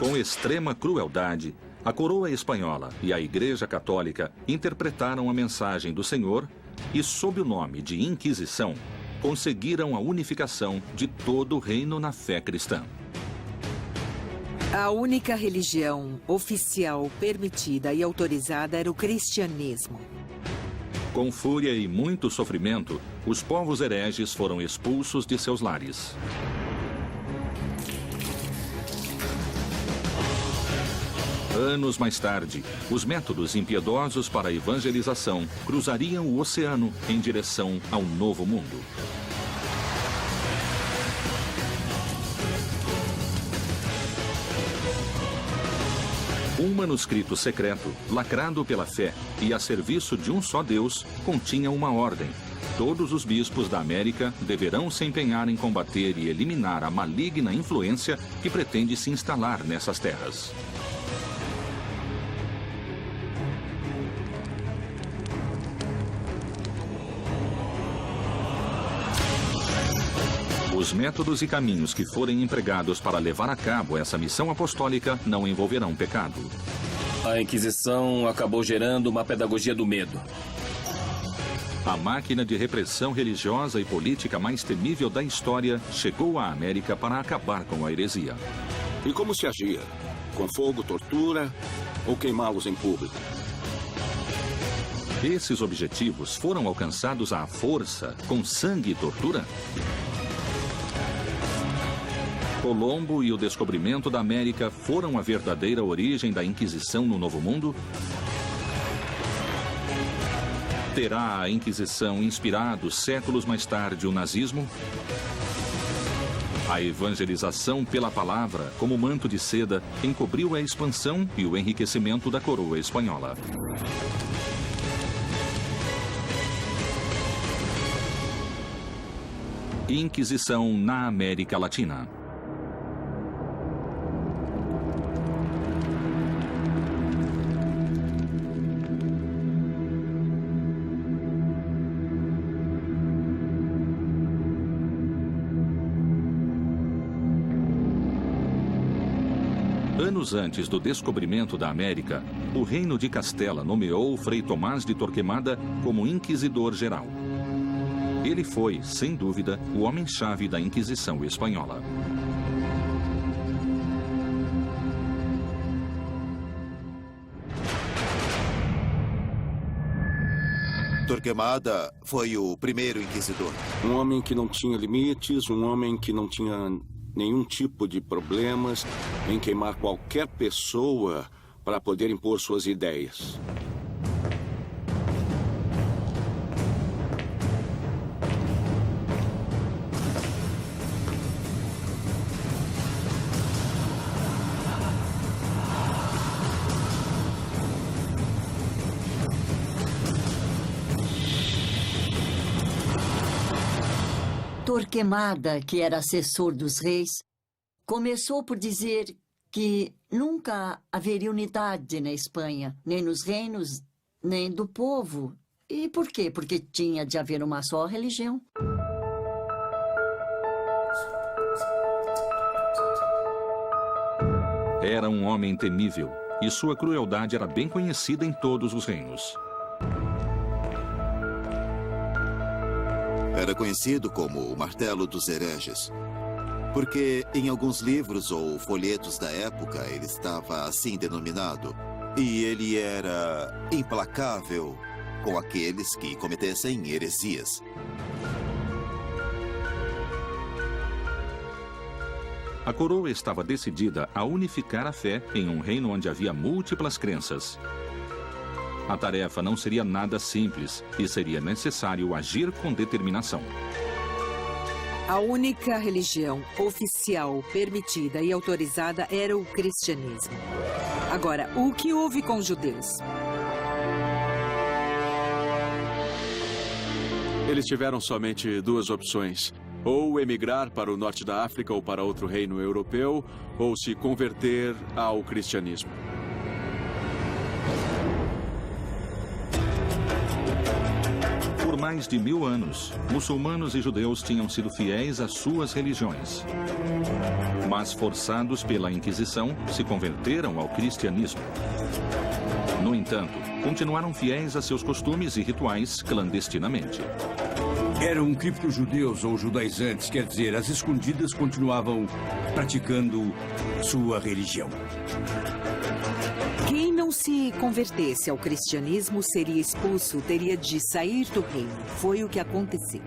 Com extrema crueldade, a coroa espanhola e a Igreja Católica interpretaram a mensagem do Senhor e, sob o nome de Inquisição, conseguiram a unificação de todo o reino na fé cristã. A única religião oficial permitida e autorizada era o cristianismo. Com fúria e muito sofrimento, os povos hereges foram expulsos de seus lares. Anos mais tarde, os métodos impiedosos para a evangelização cruzariam o oceano em direção ao Novo Mundo. Um manuscrito secreto, lacrado pela fé e a serviço de um só Deus, continha uma ordem. Todos os bispos da América deverão se empenhar em combater e eliminar a maligna influência que pretende se instalar nessas terras. Os métodos e caminhos que forem empregados para levar a cabo essa missão apostólica não envolverão pecado. A Inquisição acabou gerando uma pedagogia do medo. A máquina de repressão religiosa e política mais temível da história chegou à América para acabar com a heresia. E como se agia? Com fogo, tortura ou queimá-los em público? Esses objetivos foram alcançados à força, com sangue e tortura? Colombo e o descobrimento da América foram a verdadeira origem da Inquisição no Novo Mundo? Terá a Inquisição inspirado séculos mais tarde o nazismo? A evangelização pela palavra, como manto de seda, encobriu a expansão e o enriquecimento da coroa espanhola. Inquisição na América Latina. Anos antes do descobrimento da América, o Reino de Castela nomeou Frei Tomás de Torquemada como Inquisidor Geral. Ele foi, sem dúvida, o homem-chave da Inquisição espanhola. Torquemada foi o primeiro inquisidor. Um homem que não tinha limites, um homem que não tinha nenhum tipo de problemas em queimar qualquer pessoa para poder impor suas ideias. Torquemada, que era assessor dos reis, começou por dizer que nunca haveria unidade na Espanha, nem nos reinos, nem do povo. E por quê? Porque tinha de haver uma só religião. Era um homem temível e sua crueldade era bem conhecida em todos os reinos. Era conhecido como o Martelo dos Hereges, porque em alguns livros ou folhetos da época ele estava assim denominado. E ele era implacável com aqueles que cometessem heresias. A coroa estava decidida a unificar a fé em um reino onde havia múltiplas crenças. A tarefa não seria nada simples e seria necessário agir com determinação. A única religião oficial permitida e autorizada era o cristianismo. Agora, o que houve com os judeus? Eles tiveram somente duas opções: ou emigrar para o norte da África ou para outro reino europeu, ou se converter ao cristianismo. Por mais de 1000 anos, muçulmanos e judeus tinham sido fiéis às suas religiões. Mas, forçados pela Inquisição, se converteram ao cristianismo. No entanto, continuaram fiéis a seus costumes e rituais clandestinamente. Eram cripto-judeus ou judaizantes, quer dizer, às escondidas continuavam praticando sua religião. Quem não se convertesse ao cristianismo seria expulso, teria de sair do reino. Foi o que aconteceu.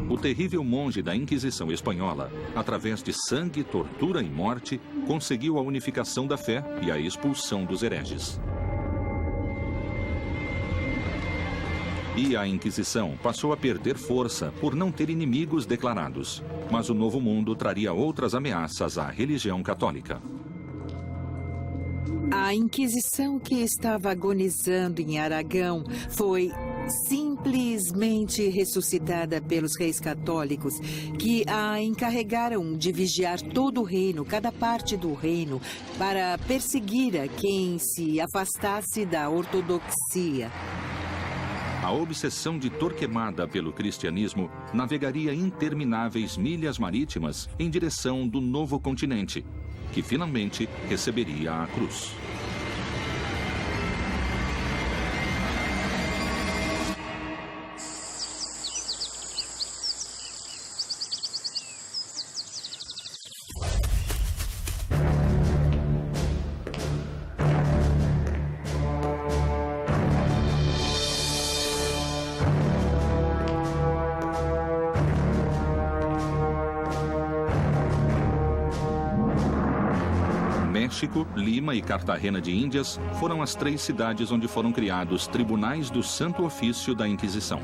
O terrível monge da Inquisição Espanhola, através de sangue, tortura e morte, conseguiu a unificação da fé e a expulsão dos hereges. E a Inquisição passou a perder força por não ter inimigos declarados. Mas o Novo Mundo traria outras ameaças à religião católica. A Inquisição que estava agonizando em Aragão foi simplesmente ressuscitada pelos reis católicos, que a encarregaram de vigiar todo o reino, cada parte do reino, para perseguir a quem se afastasse da ortodoxia. A obsessão de Torquemada pelo cristianismo navegaria intermináveis milhas marítimas em direção do novo continente, que finalmente receberia a cruz. México, Lima e Cartagena de Índias foram as 3 cidades onde foram criados tribunais do Santo Ofício da Inquisição.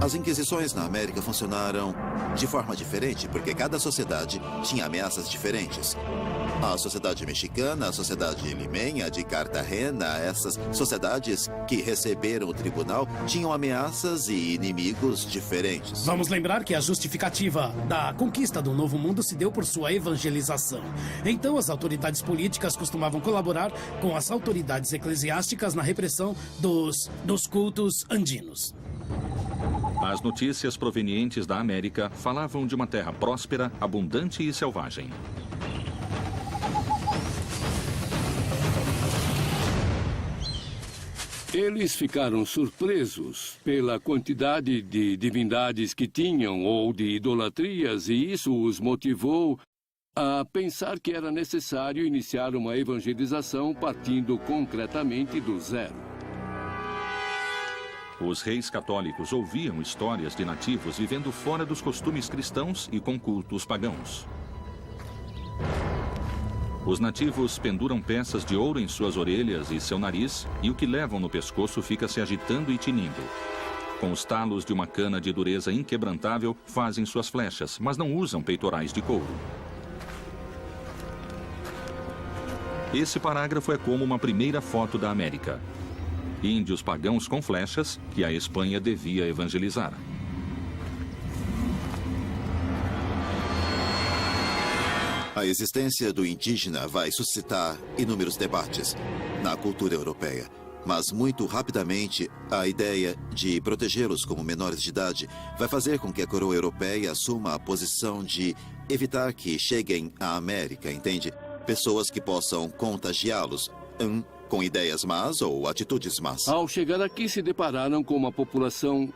As inquisições na América funcionaram de forma diferente, porque cada sociedade tinha ameaças diferentes. A sociedade mexicana, a sociedade limenha de Cartagena, essas sociedades que receberam o tribunal tinham ameaças e inimigos diferentes. Vamos lembrar que a justificativa da conquista do Novo Mundo se deu por sua evangelização. Então, as autoridades políticas costumavam colaborar com as autoridades eclesiásticas na repressão dos cultos andinos. As notícias provenientes da América falavam de uma terra próspera, abundante e selvagem. Eles ficaram surpresos pela quantidade de divindades que tinham ou de idolatrias, e isso os motivou a pensar que era necessário iniciar uma evangelização partindo concretamente do zero. Os reis católicos ouviam histórias de nativos vivendo fora dos costumes cristãos e com cultos pagãos. Os nativos penduram peças de ouro em suas orelhas e seu nariz, e o que levam no pescoço fica se agitando e tinindo. Com os talos de uma cana de dureza inquebrantável, fazem suas flechas, mas não usam peitorais de couro. Esse parágrafo é como uma primeira foto da América. Índios pagãos com flechas que a Espanha devia evangelizar. A existência do indígena vai suscitar inúmeros debates na cultura europeia. Mas muito rapidamente, a ideia de protegê-los como menores de idade vai fazer com que a coroa europeia assuma a posição de evitar que cheguem à América, entende? Pessoas que possam contagiá-los com ideias más ou atitudes más. Ao chegar aqui, se depararam com uma população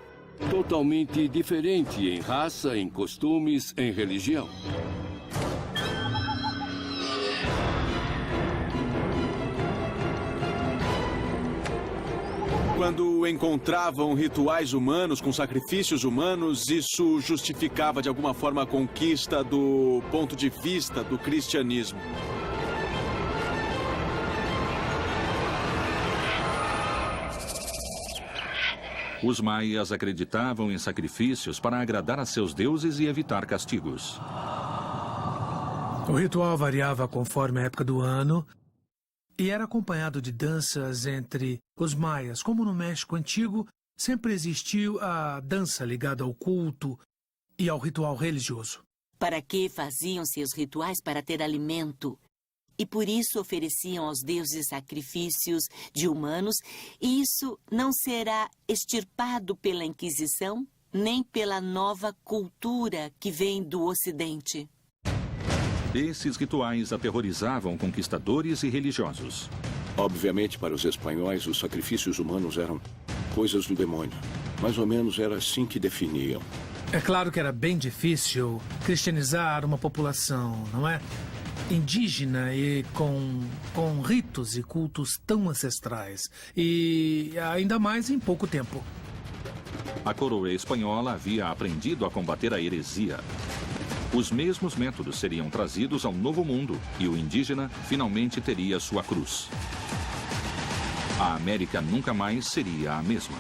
totalmente diferente em raça, em costumes, em religião. Quando encontravam rituais humanos com sacrifícios humanos, isso justificava de alguma forma a conquista do ponto de vista do cristianismo. Os maias acreditavam em sacrifícios para agradar a seus deuses e evitar castigos. O ritual variava conforme a época do ano e era acompanhado de danças entre os maias. Como no México Antigo, sempre existiu a dança ligada ao culto e ao ritual religioso. para que faziam seus rituais para ter alimento. E por isso ofereciam aos deuses sacrifícios de humanos, e isso não será extirpado pela Inquisição, nem pela nova cultura que vem do Ocidente. Esses rituais aterrorizavam conquistadores e religiosos. Obviamente, para os espanhóis, os sacrifícios humanos eram coisas do demônio. Mais ou menos era assim que definiam. É claro que era bem difícil cristianizar uma população, não é? Indígena e com ritos e cultos tão ancestrais. E ainda mais em pouco tempo. A coroa espanhola havia aprendido a combater a heresia. Os mesmos métodos seriam trazidos ao Novo Mundo e o indígena finalmente teria sua cruz. A América nunca mais seria a mesma.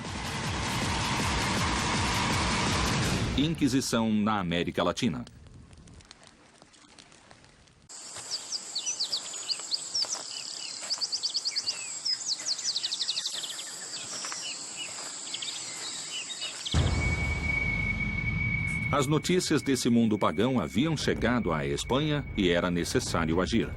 Inquisição na América Latina. As notícias desse mundo pagão haviam chegado à Espanha e era necessário agir.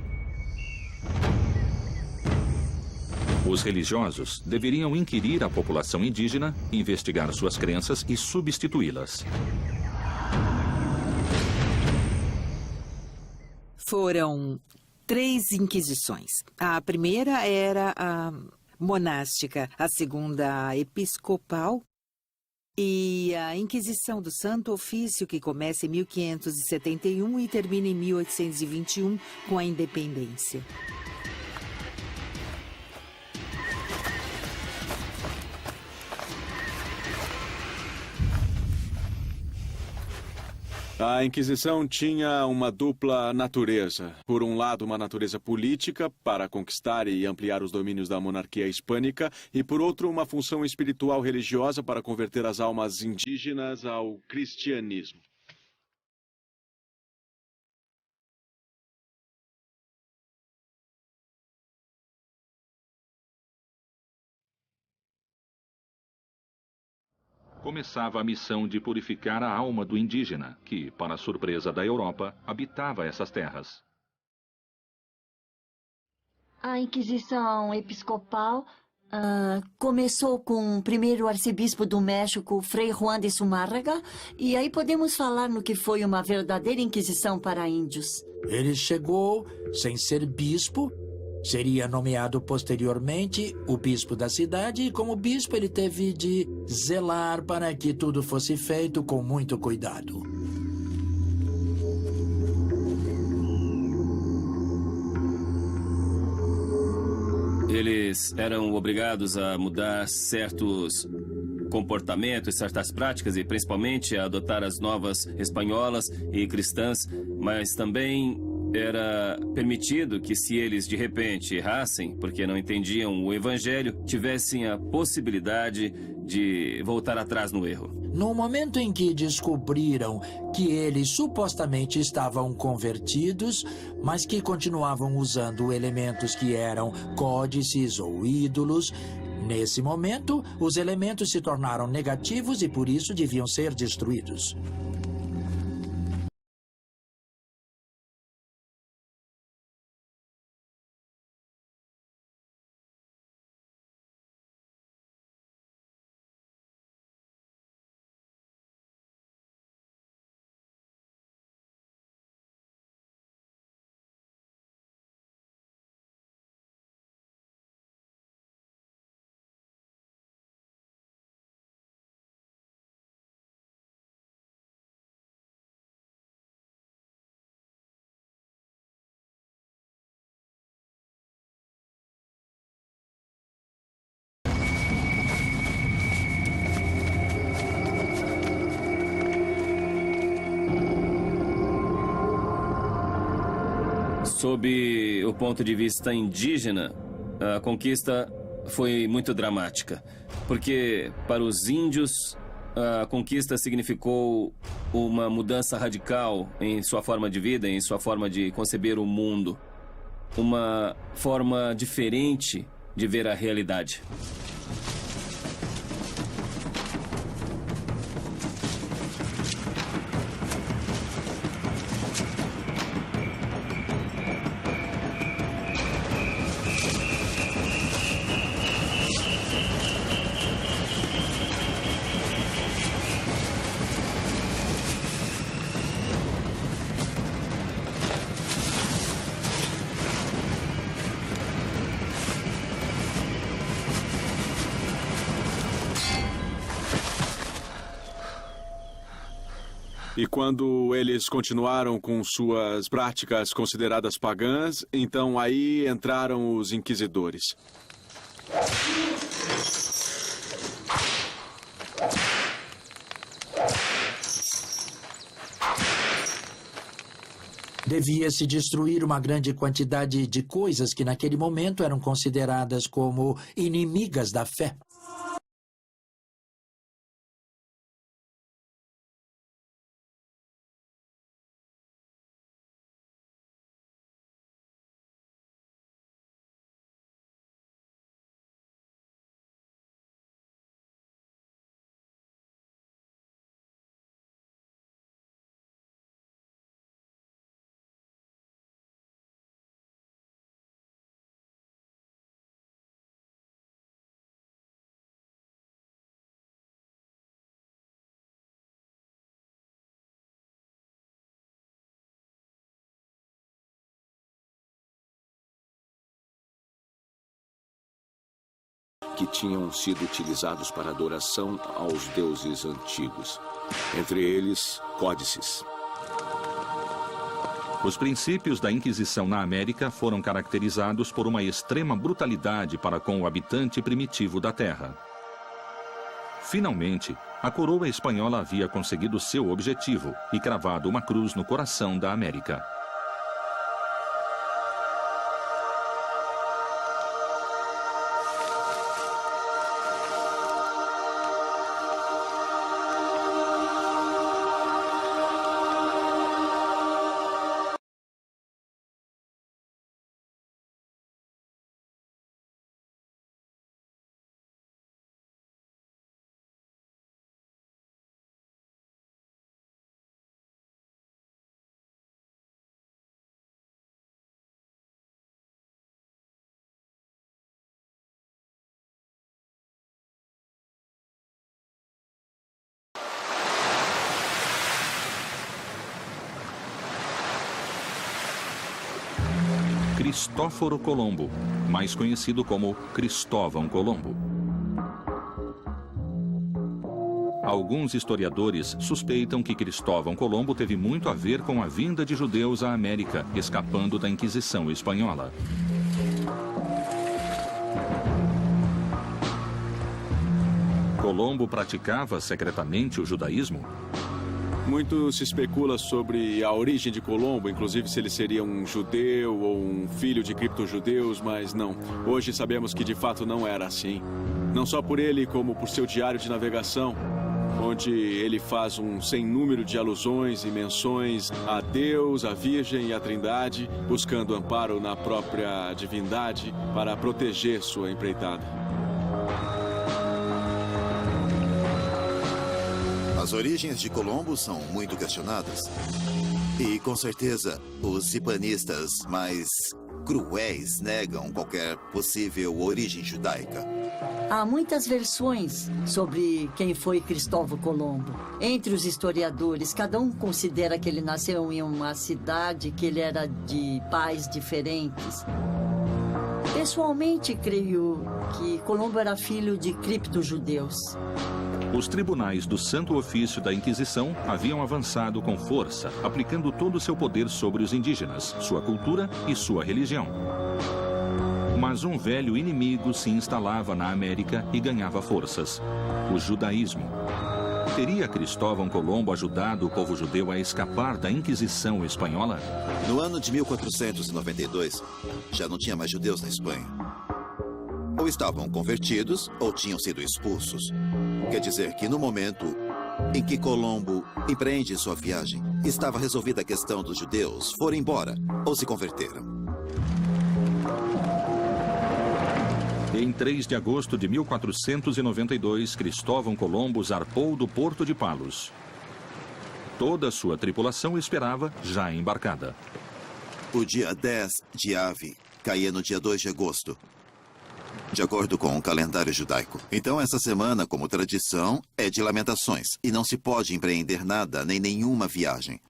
Os religiosos deveriam inquirir a população indígena, investigar suas crenças e substituí-las. Foram 3 inquisições. A primeira era a monástica, a segunda a episcopal e a Inquisição do Santo Ofício, que começa em 1571 e termina em 1821 com a independência. A Inquisição tinha uma dupla natureza. Por um lado, uma natureza política, para conquistar e ampliar os domínios da monarquia hispânica, e por outro, uma função espiritual religiosa para converter as almas indígenas ao cristianismo. Começava a missão de purificar a alma do indígena, que, para a surpresa da Europa, habitava essas terras. A Inquisição Episcopal começou com o primeiro arcebispo do México, Frei Juan de Zumárraga, e aí podemos falar no que foi uma verdadeira inquisição para índios. Ele chegou sem ser bispo, seria nomeado posteriormente o bispo da cidade, e como bispo ele teve de zelar para que tudo fosse feito com muito cuidado. Eles eram obrigados a mudar certos comportamentos, certas práticas e principalmente a adotar as novas espanholas e cristãs, mas também era permitido que, se eles de repente errassem, porque não entendiam o evangelho, tivessem a possibilidade de voltar atrás no erro. No momento em que descobriram que eles supostamente estavam convertidos, mas que continuavam usando elementos que eram códices ou ídolos, nesse momento, os elementos se tornaram negativos e por isso deviam ser destruídos. Sob o ponto de vista indígena, a conquista foi muito dramática, porque para os índios a conquista significou uma mudança radical em sua forma de vida, em sua forma de conceber o mundo, uma forma diferente de ver a realidade. E quando eles continuaram com suas práticas consideradas pagãs, então aí entraram os inquisidores. Devia-se destruir uma grande quantidade de coisas que naquele momento eram consideradas como inimigas da fé. Que tinham sido utilizados para adoração aos deuses antigos, entre eles códices. Os princípios da Inquisição na América foram caracterizados por uma extrema brutalidade para com o habitante primitivo da terra. Finalmente, a coroa espanhola havia conseguido seu objetivo e cravado uma cruz no coração da América. Cristóforo Colombo, mais conhecido como Cristóvão Colombo. Alguns historiadores suspeitam que Cristóvão Colombo teve muito a ver com a vinda de judeus à América, escapando da Inquisição espanhola. Colombo praticava secretamente o judaísmo? Muito se especula sobre a origem de Colombo, inclusive se ele seria um judeu ou um filho de criptojudeus, mas não. Hoje sabemos que de fato não era assim. Não só por ele, como por seu diário de navegação, onde ele faz um sem número de alusões e menções a Deus, a Virgem e a Trindade, buscando amparo na própria divindade para proteger sua empreitada. As origens de Colombo são muito questionadas. E, com certeza, os hispanistas mais cruéis negam qualquer possível origem judaica. Há muitas versões sobre quem foi Cristóvão Colombo. Entre os historiadores, cada um considera que ele nasceu em uma cidade, que ele era de pais diferentes. Pessoalmente, creio que Colombo era filho de criptojudeus. Os tribunais do Santo Ofício da Inquisição haviam avançado com força, aplicando todo o seu poder sobre os indígenas, sua cultura e sua religião. Mas um velho inimigo se instalava na América e ganhava forças: o judaísmo. Teria Cristóvão Colombo ajudado o povo judeu a escapar da Inquisição espanhola? No ano de 1492, já não tinha mais judeus na Espanha. Ou estavam convertidos ou tinham sido expulsos. Quer dizer que no momento em que Colombo empreende sua viagem, estava resolvida a questão dos judeus, foram embora ou se converteram. Em 3 de agosto de 1492, Cristóvão Colombo zarpou do porto de Palos. Toda a sua tripulação esperava, já embarcada. O dia 10 de Ave caía no dia 2 de agosto, de acordo com o calendário judaico. Então, essa semana, como tradição, é de lamentações e não se pode empreender nada, nem nenhuma viagem.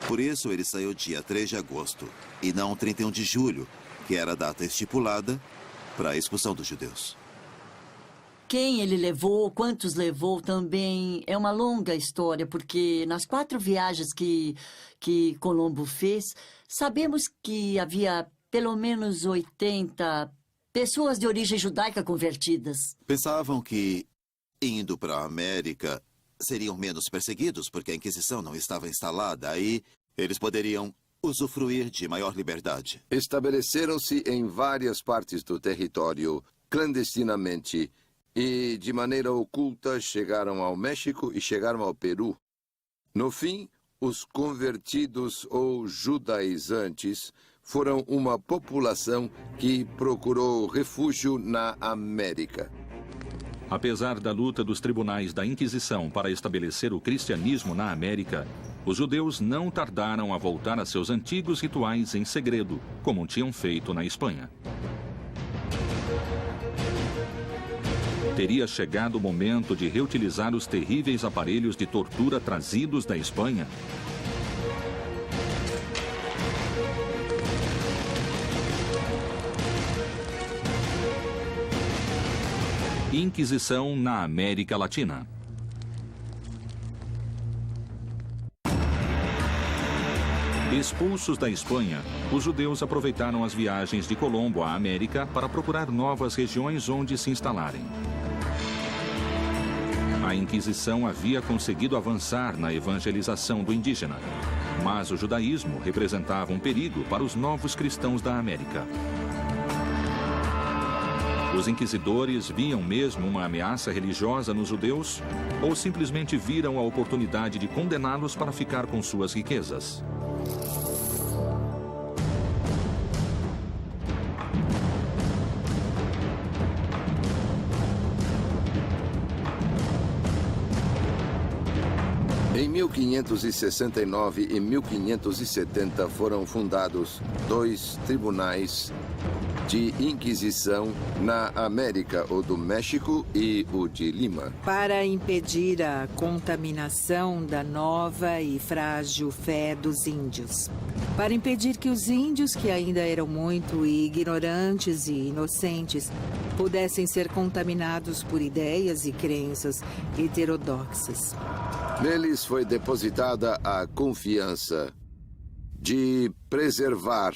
Por isso, ele saiu dia 3 de agosto e não 31 de julho, que era a data estipulada para a expulsão dos judeus. quem ele levou, quantos levou também é uma longa história, porque nas 4 viagens que Colombo fez, sabemos que havia pelo menos 80 pessoas de origem judaica convertidas. Pensavam que, indo para a América, seriam menos perseguidos, porque a Inquisição não estava instalada. Aí, eles poderiam usufruir de maior liberdade. Estabeleceram-se em várias partes do território, clandestinamente, e, de maneira oculta, chegaram ao México e chegaram ao Peru. No fim, os convertidos ou judaizantes foram uma população que procurou refúgio na América. Apesar da luta dos tribunais da Inquisição para estabelecer o cristianismo na América, os judeus não tardaram a voltar a seus antigos rituais em segredo, como tinham feito na Espanha. Teria chegado o momento de reutilizar os terríveis aparelhos de tortura trazidos da Espanha? Inquisição na América Latina. Expulsos da Espanha, os judeus aproveitaram as viagens de Colombo à América para procurar novas regiões onde se instalarem. A Inquisição havia conseguido avançar na evangelização do indígena, mas o judaísmo representava um perigo para os novos cristãos da América. Os inquisidores viam mesmo uma ameaça religiosa nos judeus ou simplesmente viram a oportunidade de condená-los para ficar com suas riquezas? Em 1569 e 1570 foram fundados 2 tribunais de Inquisição na América, o do México e o de Lima. Para impedir a contaminação da nova e frágil fé dos índios. Para impedir que os índios, que ainda eram muito ignorantes e inocentes, pudessem ser contaminados por ideias e crenças heterodoxas. Neles foi depositada a confiança de preservar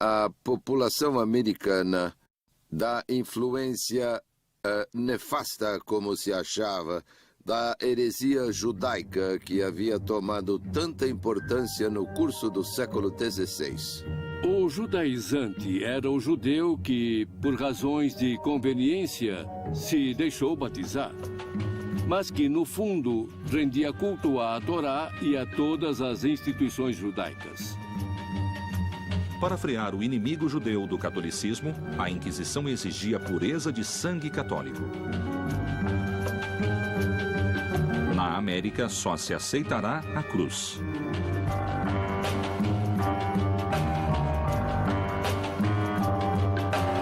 a população americana da influência nefasta, como se achava, da heresia judaica que havia tomado tanta importância no curso do século XVI. O judaizante era o judeu que, por razões de conveniência, se deixou batizar, mas que, no fundo, rendia culto à Torá e a todas as instituições judaicas. Para frear o inimigo judeu do catolicismo, a Inquisição exigia pureza de sangue católico. Na América, só se aceitará a cruz.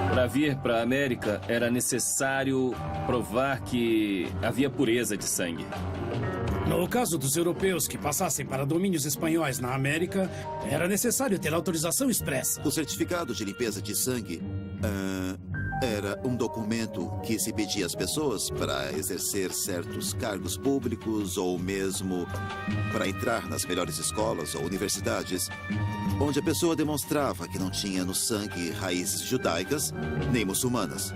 Para vir para a América, era necessário provar que havia pureza de sangue. No caso dos europeus que passassem para domínios espanhóis na América, era necessário ter autorização expressa. O certificado de limpeza de sangue era um documento que se pedia às pessoas para exercer certos cargos públicos ou mesmo para entrar nas melhores escolas ou universidades, onde a pessoa demonstrava que não tinha no sangue raízes judaicas nem muçulmanas.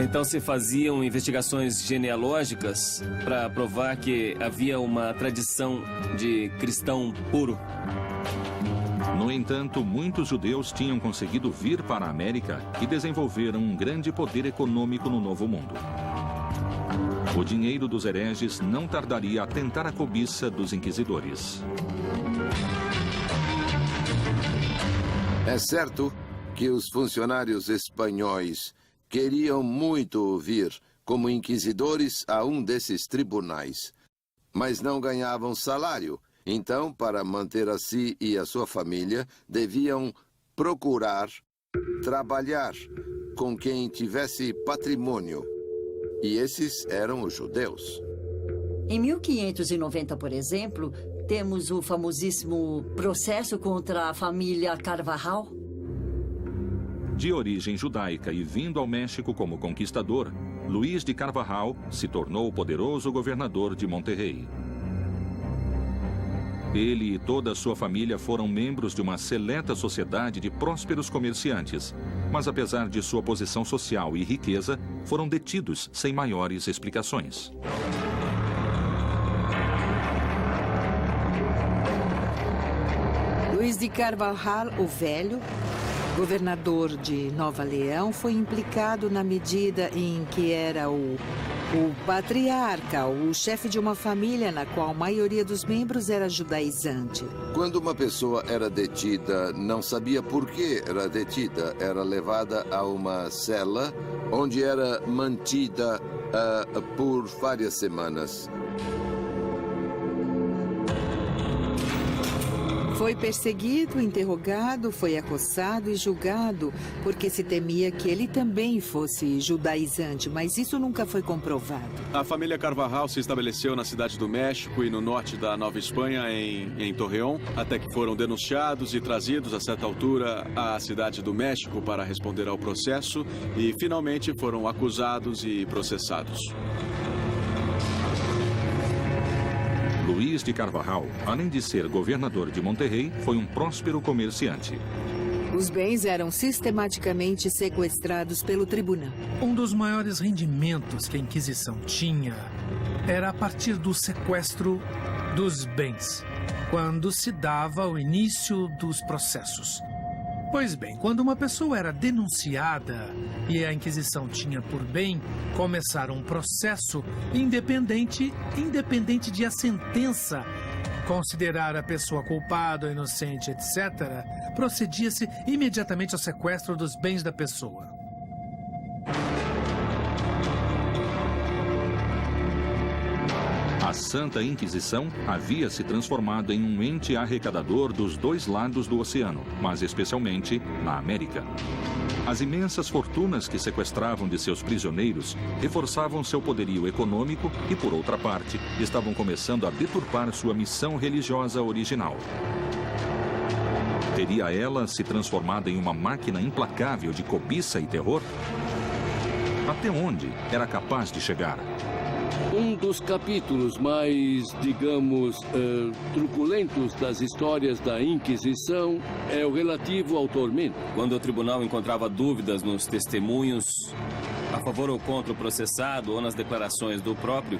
Então se faziam investigações genealógicas para provar que havia uma tradição de cristão puro. No entanto, muitos judeus tinham conseguido vir para a América e desenvolveram um grande poder econômico no Novo Mundo. O dinheiro dos hereges não tardaria a tentar a cobiça dos inquisidores. É certo que os funcionários espanhóis queriam muito vir como inquisidores a um desses tribunais, mas não ganhavam salário. Então, para manter a si e a sua família, deviam procurar trabalhar com quem tivesse patrimônio. E esses eram os judeus. Em 1590, por exemplo, temos o famosíssimo processo contra a família Carvajal. De origem judaica e vindo ao México como conquistador, Luís de Carvajal se tornou o poderoso governador de Monterrey. Ele e toda a sua família foram membros de uma seleta sociedade de prósperos comerciantes, mas apesar de sua posição social e riqueza, foram detidos sem maiores explicações. Luís de Carvajal, o Velho, governador de Nova Leão, foi implicado na medida em que era o patriarca, o chefe de uma família na qual a maioria dos membros era judaizante. Quando uma pessoa era detida, não sabia por que era detida. Era levada a uma cela onde era mantida por várias semanas. Foi perseguido, interrogado, foi acossado e julgado, porque se temia que ele também fosse judaizante, mas isso nunca foi comprovado. A família Carvajal se estabeleceu na cidade do México e no norte da Nova Espanha, em Torreón, até que foram denunciados e trazidos, a certa altura, à cidade do México para responder ao processo e, finalmente, foram acusados e processados. Luís de Carvajal, além de ser governador de Monterrey, foi um próspero comerciante. Os bens eram sistematicamente sequestrados pelo tribunal. Um dos maiores rendimentos que a Inquisição tinha era a partir do sequestro dos bens, quando se dava o início dos processos. Pois bem, quando uma pessoa era denunciada e a Inquisição tinha por bem começar um processo independente de a sentença considerar a pessoa culpada ou inocente, etc., procedia-se imediatamente ao sequestro dos bens da pessoa. A Santa Inquisição havia se transformado em um ente arrecadador dos dois lados do oceano, mas especialmente na América. As imensas fortunas que sequestravam de seus prisioneiros reforçavam seu poderio econômico e, por outra parte, estavam começando a deturpar sua missão religiosa original. Teria ela se transformado em uma máquina implacável de cobiça e terror? Até onde era capaz de chegar? Um dos capítulos mais, digamos, truculentos das histórias da Inquisição é o relativo ao tormento. Quando o tribunal encontrava dúvidas nos testemunhos a favor ou contra o processado ou nas declarações do próprio,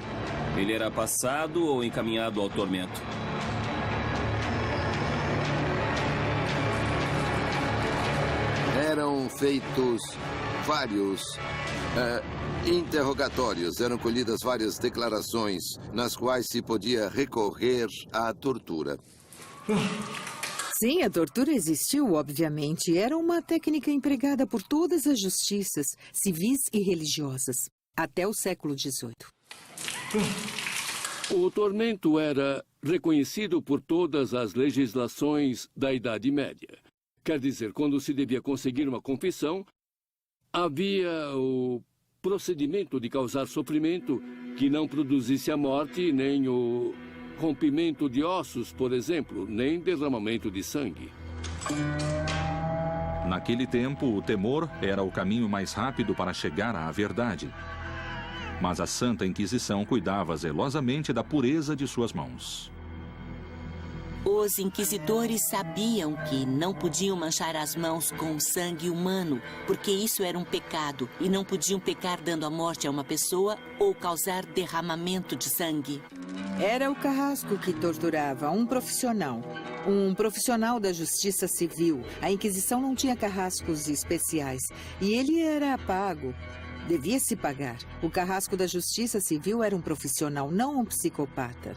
ele era passado ou encaminhado ao tormento. Eram feitos vários interrogatórios, eram colhidas várias declarações nas quais se podia recorrer à tortura. Sim, a tortura existiu, obviamente. Era uma técnica empregada por todas as justiças, civis e religiosas, até o século XVIII. O tormento era reconhecido por todas as legislações da Idade Média. Quer dizer, quando se devia conseguir uma confissão, havia o procedimento de causar sofrimento que não produzisse a morte, nem o rompimento de ossos, por exemplo, nem derramamento de sangue. Naquele tempo, o temor era o caminho mais rápido para chegar à verdade. Mas a Santa Inquisição cuidava zelosamente da pureza de suas mãos. Os inquisidores sabiam que não podiam manchar as mãos com sangue humano, porque isso era um pecado, e não podiam pecar dando a morte a uma pessoa ou causar derramamento de sangue. Era o carrasco que torturava, um profissional da justiça civil. A Inquisição não tinha carrascos especiais, e ele era pago. Devia se pagar. O carrasco da justiça civil era um profissional, não um psicopata.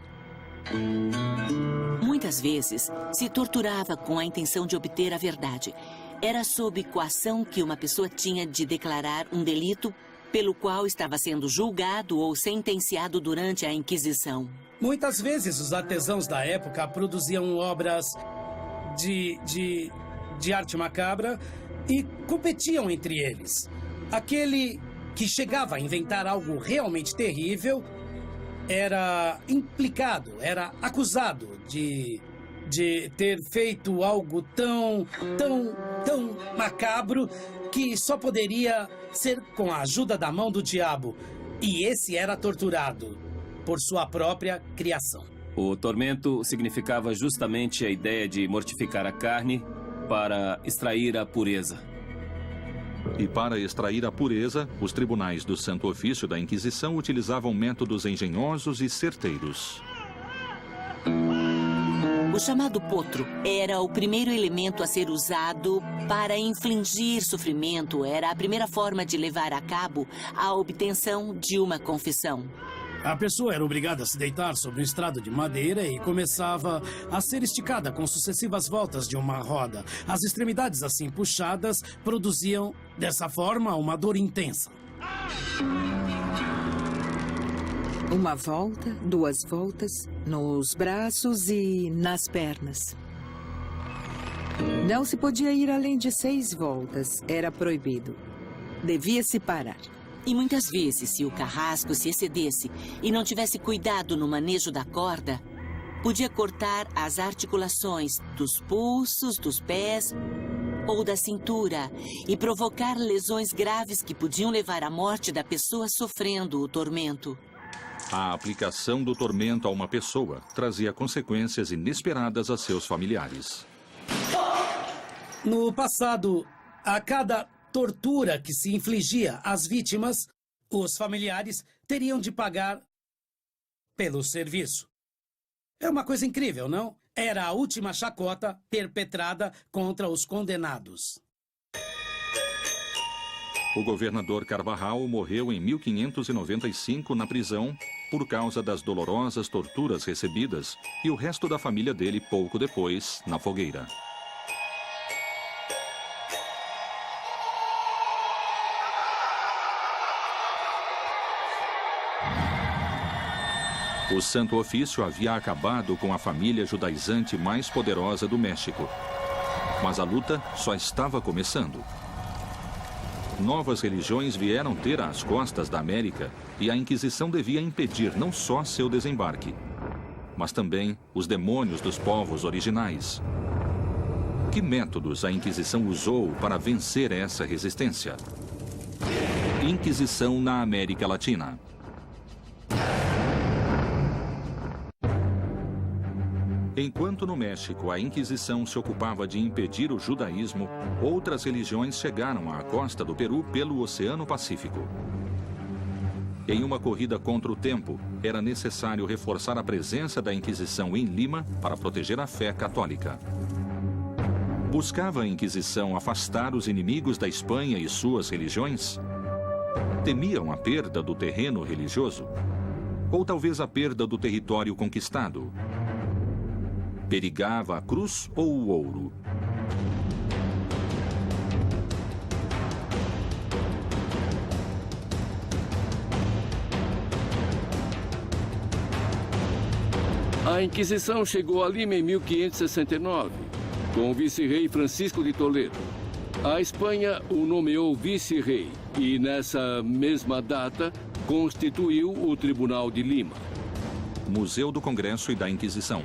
Muitas vezes, se torturava com a intenção de obter a verdade. Era sob coação que uma pessoa tinha de declarar um delito pelo qual estava sendo julgado ou sentenciado durante a Inquisição. Muitas vezes, os artesãos da época produziam obras de arte macabra e competiam entre eles. Aquele que chegava a inventar algo realmente terrível era implicado, era acusado de de ter feito algo tão macabro que só poderia ser com a ajuda da mão do diabo. E esse era torturado por sua própria criação. O tormento significava justamente a ideia de mortificar a carne para extrair a pureza. E para extrair a pureza, os tribunais do Santo Ofício da Inquisição utilizavam métodos engenhosos e certeiros. O chamado potro era o primeiro elemento a ser usado para infligir sofrimento. Era a primeira forma de levar a cabo a obtenção de uma confissão. A pessoa era obrigada a se deitar sobre um estrado de madeira e começava a ser esticada com sucessivas voltas de uma roda. As extremidades assim puxadas produziam, dessa forma, uma dor intensa. Uma volta, 2 voltas, nos braços e nas pernas. Não se podia ir além de 6 voltas. Era proibido. Devia-se parar. E muitas vezes, se o carrasco se excedesse e não tivesse cuidado no manejo da corda, podia cortar as articulações dos pulsos, dos pés ou da cintura e provocar lesões graves que podiam levar à morte da pessoa sofrendo o tormento. A aplicação do tormento a uma pessoa trazia consequências inesperadas a seus familiares. No passado, a cada tortura que se infligia às vítimas, os familiares teriam de pagar pelo serviço. É uma coisa incrível, não? Era a última chacota perpetrada contra os condenados. O governador Carvajal morreu em 1595 na prisão por causa das dolorosas torturas recebidas e o resto da família dele pouco depois na fogueira. O Santo Ofício havia acabado com a família judaizante mais poderosa do México. Mas a luta só estava começando. Novas religiões vieram ter às costas da América e a Inquisição devia impedir não só seu desembarque, mas também os demônios dos povos originais. Que métodos a Inquisição usou para vencer essa resistência? Inquisição na América Latina. Enquanto no México a Inquisição se ocupava de impedir o judaísmo, outras religiões chegaram à costa do Peru pelo Oceano Pacífico. Em uma corrida contra o tempo, era necessário reforçar a presença da Inquisição em Lima para proteger a fé católica. Buscava a Inquisição afastar os inimigos da Espanha e suas religiões? Temiam a perda do terreno religioso? Ou talvez a perda do território conquistado? Perigava a cruz ou o ouro? A Inquisição chegou a Lima em 1569, com o vice-rei Francisco de Toledo. A Espanha o nomeou vice-rei e, nessa mesma data, constituiu o Tribunal de Lima. Museu do Congresso e da Inquisição.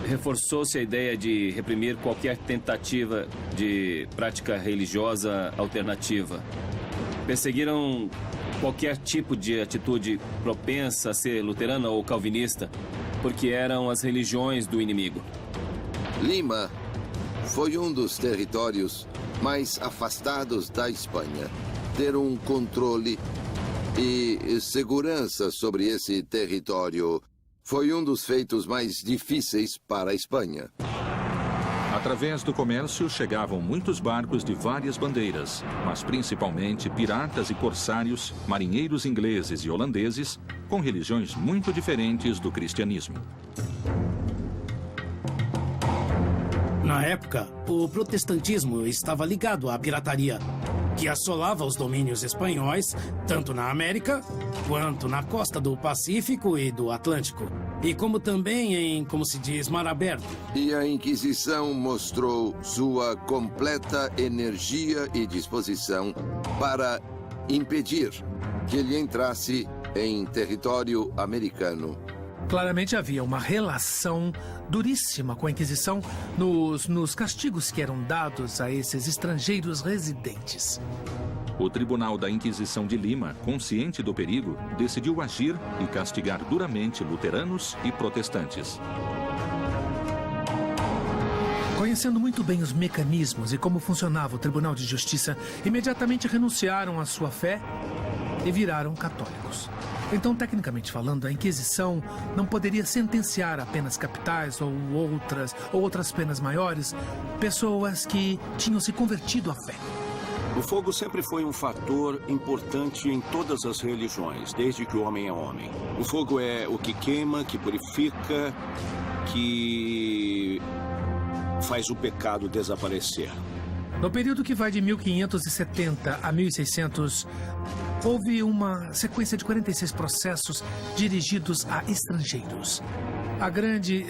Reforçou-se a ideia de reprimir qualquer tentativa de prática religiosa alternativa. Perseguiram qualquer tipo de atitude propensa a ser luterana ou calvinista, porque eram as religiões do inimigo. Lima foi um dos territórios mais afastados da Espanha. Ter um controle e segurança sobre esse território foi um dos feitos mais difíceis para a Espanha. Através do comércio chegavam muitos barcos de várias bandeiras, mas principalmente piratas e corsários, marinheiros ingleses e holandeses, com religiões muito diferentes do cristianismo. Na época, o protestantismo estava ligado à pirataria, que assolava os domínios espanhóis, tanto na América, quanto na costa do Pacífico e do Atlântico, e como também em, como se diz, mar aberto. E a Inquisição mostrou sua completa energia e disposição para impedir que ele entrasse em território americano. Claramente havia uma relação duríssima com a Inquisição nos castigos que eram dados a esses estrangeiros residentes. O Tribunal da Inquisição de Lima, consciente do perigo, decidiu agir e castigar duramente luteranos e protestantes. Conhecendo muito bem os mecanismos e como funcionava o Tribunal de Justiça, imediatamente renunciaram à sua fé e viraram católicos. Então, tecnicamente falando, a Inquisição não poderia sentenciar apenas capitais ou outras penas maiores pessoas que tinham se convertido à fé. O fogo sempre foi um fator importante em todas as religiões, desde que o homem é homem. O fogo é o que queima, que purifica, que faz o pecado desaparecer. No período que vai de 1570 a 1600, houve uma sequência de 46 processos dirigidos a estrangeiros. A grande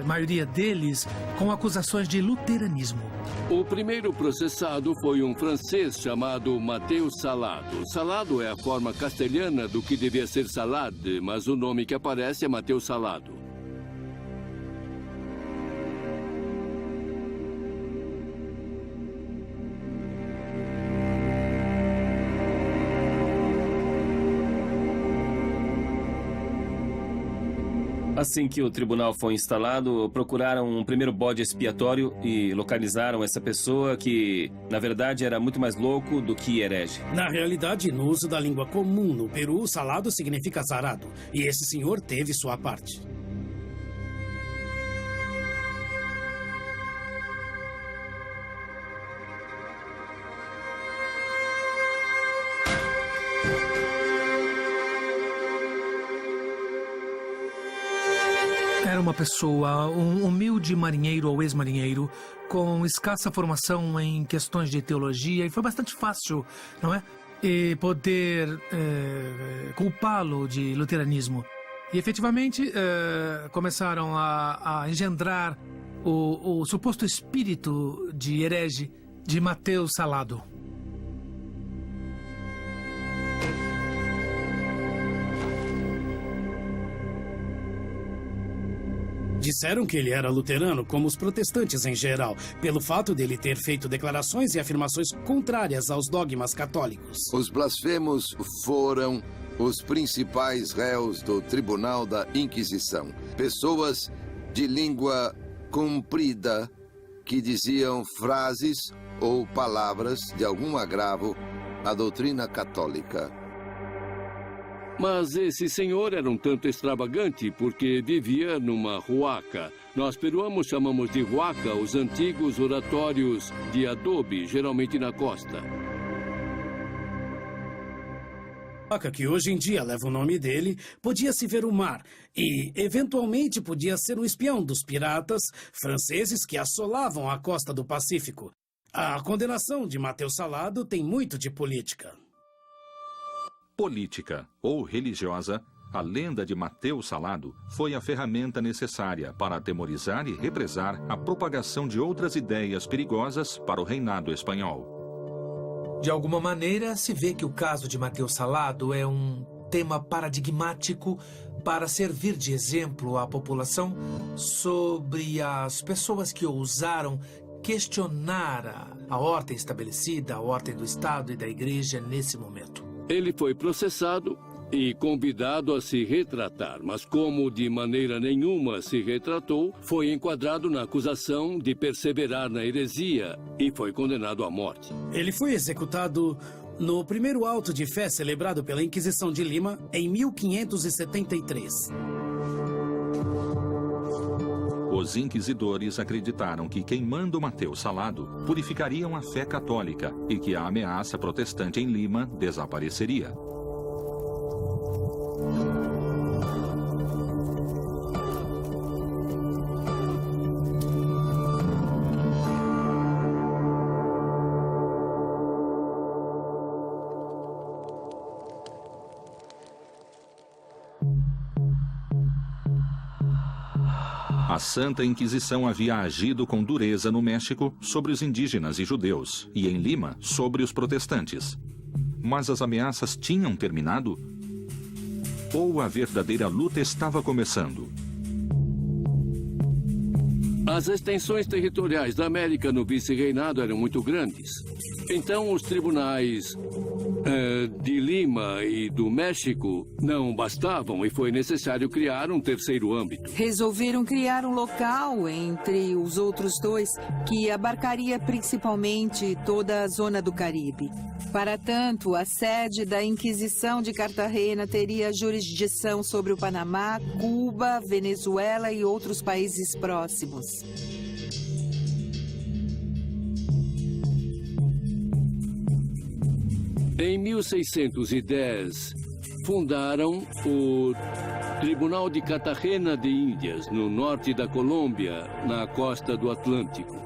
maioria deles com acusações de luteranismo. O primeiro processado foi um francês chamado Mateus Salado. Salado é a forma castelhana do que devia ser Salade, mas o nome que aparece é Mateus Salado. Assim que o tribunal foi instalado, procuraram um primeiro bode expiatório e localizaram essa pessoa que, na verdade, era muito mais louco do que herege. Na realidade, no uso da língua comum no Peru, salado significa azarado. E esse senhor teve sua parte. Era uma pessoa, um humilde marinheiro ou ex-marinheiro, com escassa formação em questões de teologia, e foi bastante fácil, não é? E poder culpá-lo de luteranismo. E efetivamente começaram a engendrar o suposto espírito de herege de Mateus Salado. Disseram que ele era luterano, como os protestantes em geral, pelo fato dele ter feito declarações e afirmações contrárias aos dogmas católicos. Os blasfemos foram os principais réus do Tribunal da Inquisição. Pessoas de língua comprida que diziam frases ou palavras de algum agravo à doutrina católica. Mas esse senhor era um tanto extravagante porque vivia numa huaca. Nós peruanos chamamos de huaca os antigos oratórios de adobe, geralmente na costa. A huaca, que hoje em dia leva o nome dele, podia-se ver o mar e, eventualmente, podia ser um espião dos piratas franceses que assolavam a costa do Pacífico. A condenação de Mateus Salado tem muito de política. Política ou religiosa, a lenda de Mateus Salado foi a ferramenta necessária para atemorizar e represar a propagação de outras ideias perigosas para o reinado espanhol. De alguma maneira, se vê que o caso de Mateus Salado é um tema paradigmático para servir de exemplo à população sobre as pessoas que ousaram questionar a ordem estabelecida, a ordem do Estado e da Igreja nesse momento. Ele foi processado e convidado a se retratar, mas como de maneira nenhuma se retratou, foi enquadrado na acusação de perseverar na heresia e foi condenado à morte. Ele foi executado no primeiro auto de fé celebrado pela Inquisição de Lima em 1573. Os inquisidores acreditaram que queimando Mateus Salado purificariam a fé católica e que a ameaça protestante em Lima desapareceria. A Santa Inquisição havia agido com dureza no México sobre os indígenas e judeus, e em Lima sobre os protestantes. Mas as ameaças tinham terminado? Ou a verdadeira luta estava começando? As extensões territoriais da América no vice-reinado eram muito grandes. Então, os tribunais de Lima e do México não bastavam e foi necessário criar um terceiro âmbito. Resolveram criar um local entre os outros dois que abarcaria principalmente toda a zona do Caribe. Para tanto, a sede da Inquisição de Cartagena teria jurisdição sobre o Panamá, Cuba, Venezuela e outros países próximos. Em 1610, fundaram o Tribunal de Cartagena de Índias, no norte da Colômbia, na costa do Atlântico.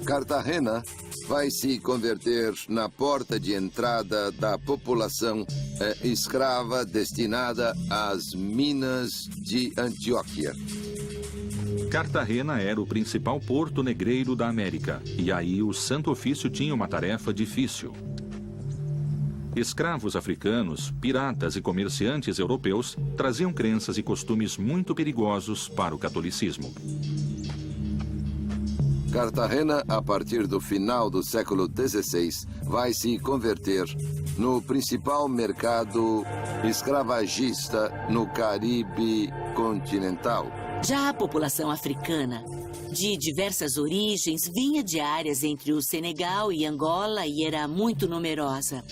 Cartagena vai se converter na porta de entrada da população escrava destinada às minas de Antioquia. Cartagena era o principal porto negreiro da América, e aí o Santo Ofício tinha uma tarefa difícil. Escravos africanos, piratas e comerciantes europeus traziam crenças e costumes muito perigosos para o catolicismo. Cartagena, a partir do final do século XVI, vai se converter no principal mercado escravagista no Caribe continental. Já a população africana, de diversas origens, vinha de áreas entre o Senegal e Angola e era muito numerosa.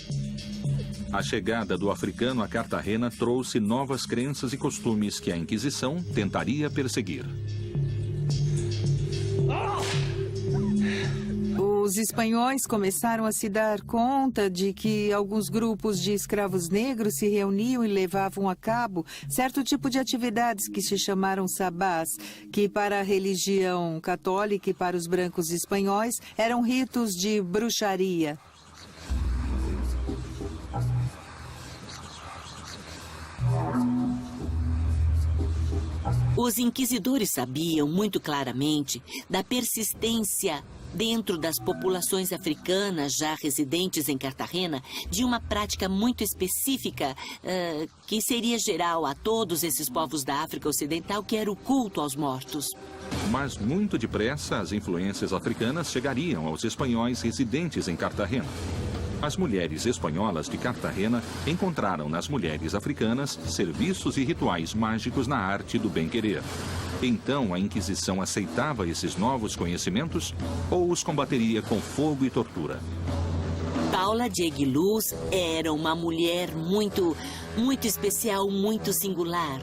A chegada do africano a Cartagena trouxe novas crenças e costumes que a Inquisição tentaria perseguir. Os espanhóis começaram a se dar conta de que alguns grupos de escravos negros se reuniam e levavam a cabo certo tipo de atividades que se chamaram sabás, que para a religião católica e para os brancos espanhóis eram ritos de bruxaria. Os inquisidores sabiam muito claramente da persistência dentro das populações africanas já residentes em Cartagena de uma prática muito específica que seria geral a todos esses povos da África Ocidental, que era o culto aos mortos. Mas muito depressa as influências africanas chegariam aos espanhóis residentes em Cartagena. As mulheres espanholas de Cartagena encontraram nas mulheres africanas serviços e rituais mágicos na arte do bem-querer. Então a Inquisição aceitava esses novos conhecimentos ou os combateria com fogo e tortura? Paula de Aguiluz era uma mulher muito especial, muito singular.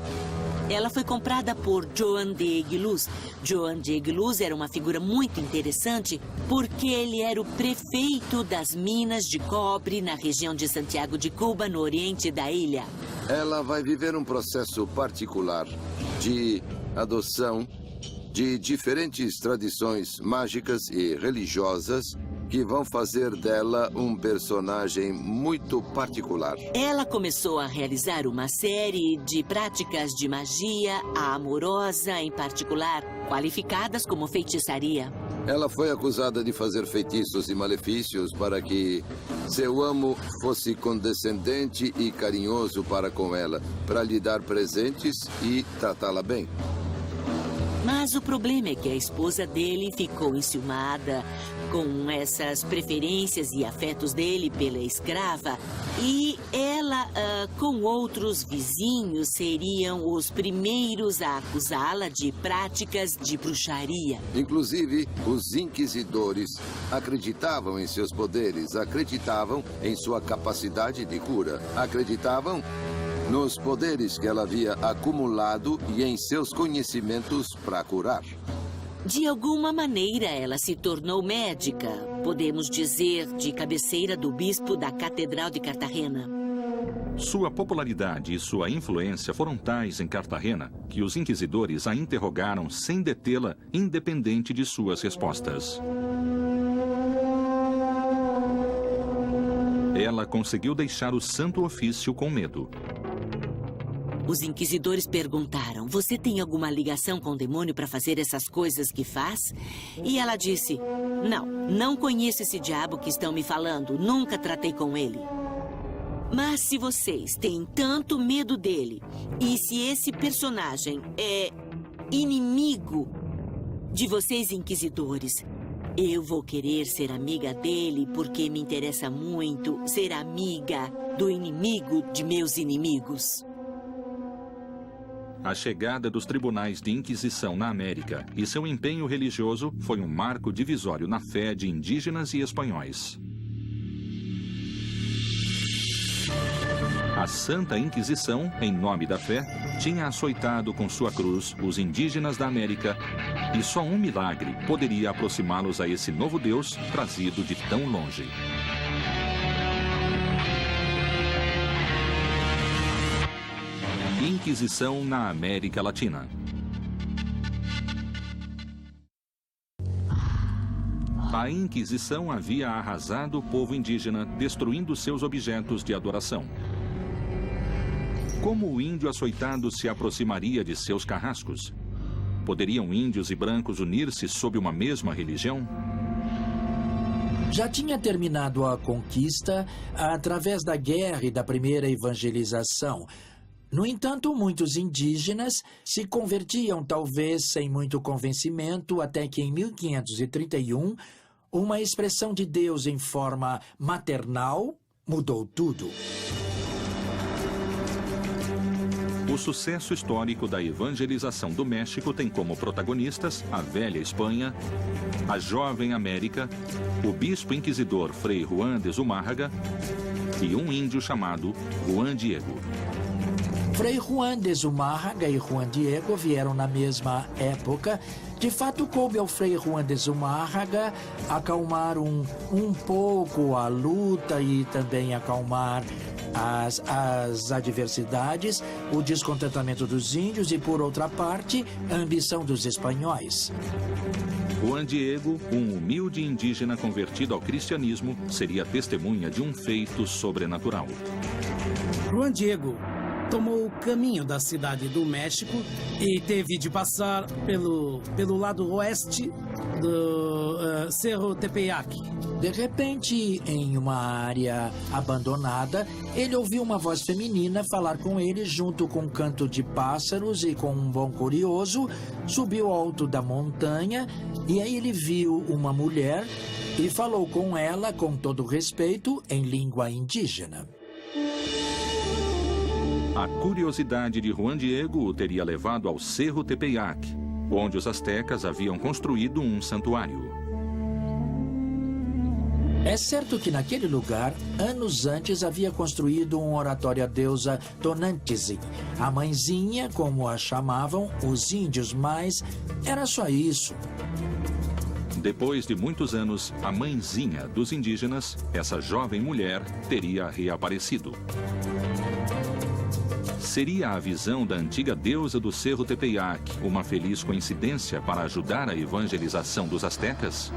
Ela foi comprada por Joan de Aguiluz. Joan de Aguiluz era uma figura muito interessante porque ele era o prefeito das minas de cobre na região de Santiago de Cuba, no oriente da ilha. Ela vai viver um processo particular de adoção de diferentes tradições mágicas e religiosas que vão fazer dela um personagem muito particular. Ela começou a realizar uma série de práticas de magia amorosa, em particular, qualificadas como feitiçaria. Ela foi acusada de fazer feitiços e malefícios para que seu amo fosse condescendente e carinhoso para com ela, para lhe dar presentes e tratá-la bem. Mas o problema é que a esposa dele ficou enciumada com essas preferências e afetos dele pela escrava, e ela, com outros vizinhos, seriam os primeiros a acusá-la de práticas de bruxaria. Inclusive, os inquisidores acreditavam em seus poderes, acreditavam em sua capacidade de cura, acreditavam nos poderes que ela havia acumulado e em seus conhecimentos para curar. De alguma maneira, ela se tornou médica, podemos dizer, de cabeceira do bispo da Catedral de Cartagena. Sua popularidade e sua influência foram tais em Cartagena que os inquisidores a interrogaram sem detê-la, independente de suas respostas. Ela conseguiu deixar o Santo Ofício com medo. Os inquisidores perguntaram: você tem alguma ligação com o demônio para fazer essas coisas que faz? E ela disse: não conheço esse diabo que estão me falando, nunca tratei com ele. Mas se vocês têm tanto medo dele, e se esse personagem é inimigo de vocês, inquisidores, eu vou querer ser amiga dele porque me interessa muito ser amiga do inimigo de meus inimigos. A chegada dos tribunais de Inquisição na América e seu empenho religioso foi um marco divisório na fé de indígenas e espanhóis. A Santa Inquisição, em nome da fé, tinha açoitado com sua cruz os indígenas da América e só um milagre poderia aproximá-los a esse novo Deus trazido de tão longe. Inquisição na América Latina. A Inquisição havia arrasado o povo indígena, destruindo seus objetos de adoração. Como o índio açoitado se aproximaria de seus carrascos? Poderiam índios e brancos unir-se sob uma mesma religião? Já tinha terminado a conquista através da guerra e da primeira evangelização. No entanto, muitos indígenas se convertiam, talvez sem muito convencimento, até que em 1531, uma expressão de Deus em forma maternal mudou tudo. O sucesso histórico da evangelização do México tem como protagonistas a velha Espanha, a jovem América, o bispo inquisidor Frei Juan de Zumárraga e um índio chamado Juan Diego. Frei Juan de Zumárraga e Juan Diego vieram na mesma época. De fato, coube ao Frei Juan de Zumárraga acalmar um pouco a luta e também acalmar as adversidades, o descontentamento dos índios e, por outra parte, a ambição dos espanhóis. Juan Diego, um humilde indígena convertido ao cristianismo, seria testemunha de um feito sobrenatural. Juan Diego tomou o caminho da cidade do México e teve de passar pelo lado oeste do Cerro Tepeyac. De repente, em uma área abandonada, ele ouviu uma voz feminina falar com ele junto com um canto de pássaros e com um bom curioso, subiu ao alto da montanha e aí ele viu uma mulher e falou com ela com todo respeito em língua indígena. A curiosidade de Juan Diego o teria levado ao Cerro Tepeyac, onde os astecas haviam construído um santuário. É certo que naquele lugar, anos antes, havia construído um oratório à deusa Tonantzin, a mãezinha, como a chamavam os índios, mas era só isso. Depois de muitos anos, a mãezinha dos indígenas, essa jovem mulher, teria reaparecido. Seria a visão da antiga deusa do Cerro Tepeyac uma feliz coincidência para ajudar a evangelização dos astecas?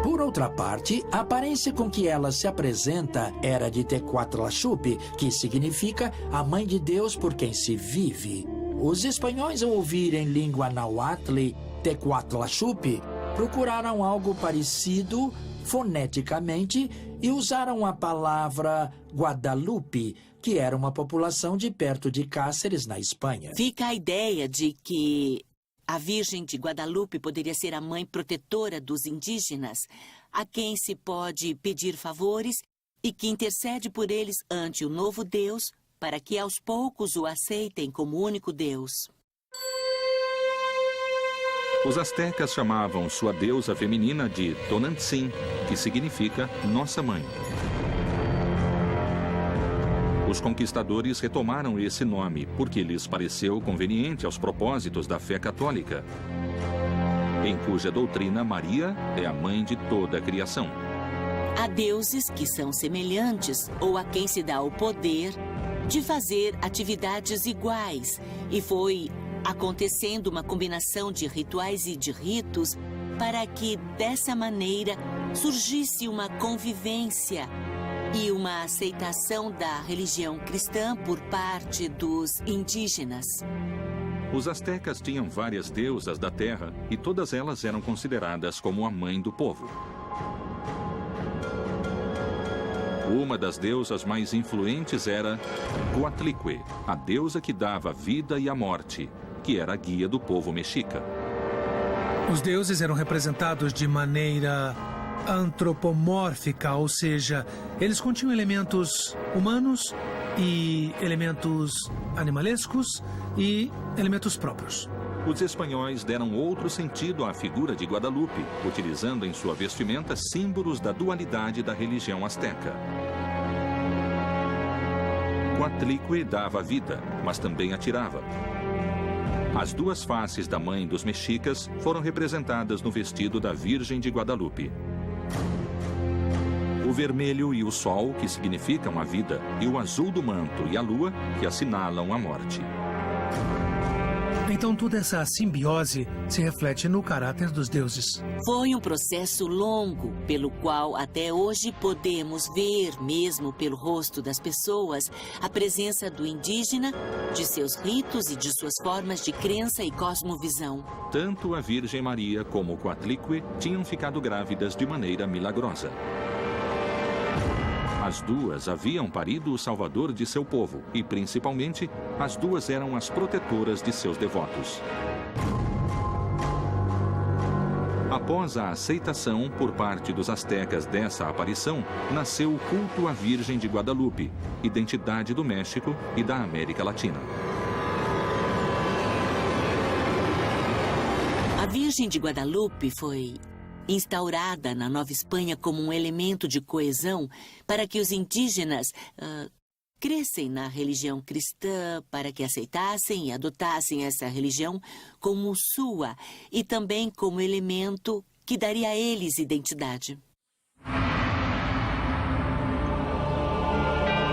Por outra parte, a aparência com que ela se apresenta era de Tecuatlaxupi, que significa a mãe de Deus por quem se vive. Os espanhóis, ao ouvirem língua nahuatl, Tecuatlaxupi, procuraram algo parecido foneticamente e usaram a palavra Guadalupe, que era uma população de perto de Cáceres, na Espanha. Fica a ideia de que a Virgem de Guadalupe poderia ser a mãe protetora dos indígenas, a quem se pode pedir favores e que intercede por eles ante o novo Deus, para que aos poucos o aceitem como único Deus. Os astecas chamavam sua deusa feminina de Tonantzin, que significa Nossa Mãe. Os conquistadores retomaram esse nome porque lhes pareceu conveniente aos propósitos da fé católica, em cuja doutrina Maria é a mãe de toda a criação. Há deuses que são semelhantes ou a quem se dá o poder de fazer atividades iguais, e foi acontecendo uma combinação de rituais e de ritos para que, dessa maneira, surgisse uma convivência e uma aceitação da religião cristã por parte dos indígenas. Os astecas tinham várias deusas da terra e todas elas eram consideradas como a mãe do povo. Uma das deusas mais influentes era Coatlicue, a deusa que dava a vida e a morte, que era a guia do povo mexica. Os deuses eram representados de maneira antropomórfica, ou seja, eles continham elementos humanos e elementos animalescos e elementos próprios. Os espanhóis deram outro sentido à figura de Guadalupe, utilizando em sua vestimenta símbolos da dualidade da religião asteca. Coatlicue dava vida, mas também atirava. As duas faces da mãe dos mexicas foram representadas no vestido da Virgem de Guadalupe. O vermelho e o sol, que significam a vida, e o azul do manto e a lua, que assinalam a morte. Então toda essa simbiose se reflete no caráter dos deuses. Foi um processo longo, pelo qual até hoje podemos ver, mesmo pelo rosto das pessoas, a presença do indígena, de seus ritos e de suas formas de crença e cosmovisão. Tanto a Virgem Maria como Coatlicue tinham ficado grávidas de maneira milagrosa. As duas haviam parido o salvador de seu povo e, principalmente, as duas eram as protetoras de seus devotos. Após a aceitação por parte dos astecas dessa aparição, nasceu o culto à Virgem de Guadalupe, identidade do México e da América Latina. A Virgem de Guadalupe foi instaurada na Nova Espanha como um elemento de coesão para que os indígenas crescem na religião cristã, para que aceitassem e adotassem essa religião como sua e também como elemento que daria a eles identidade.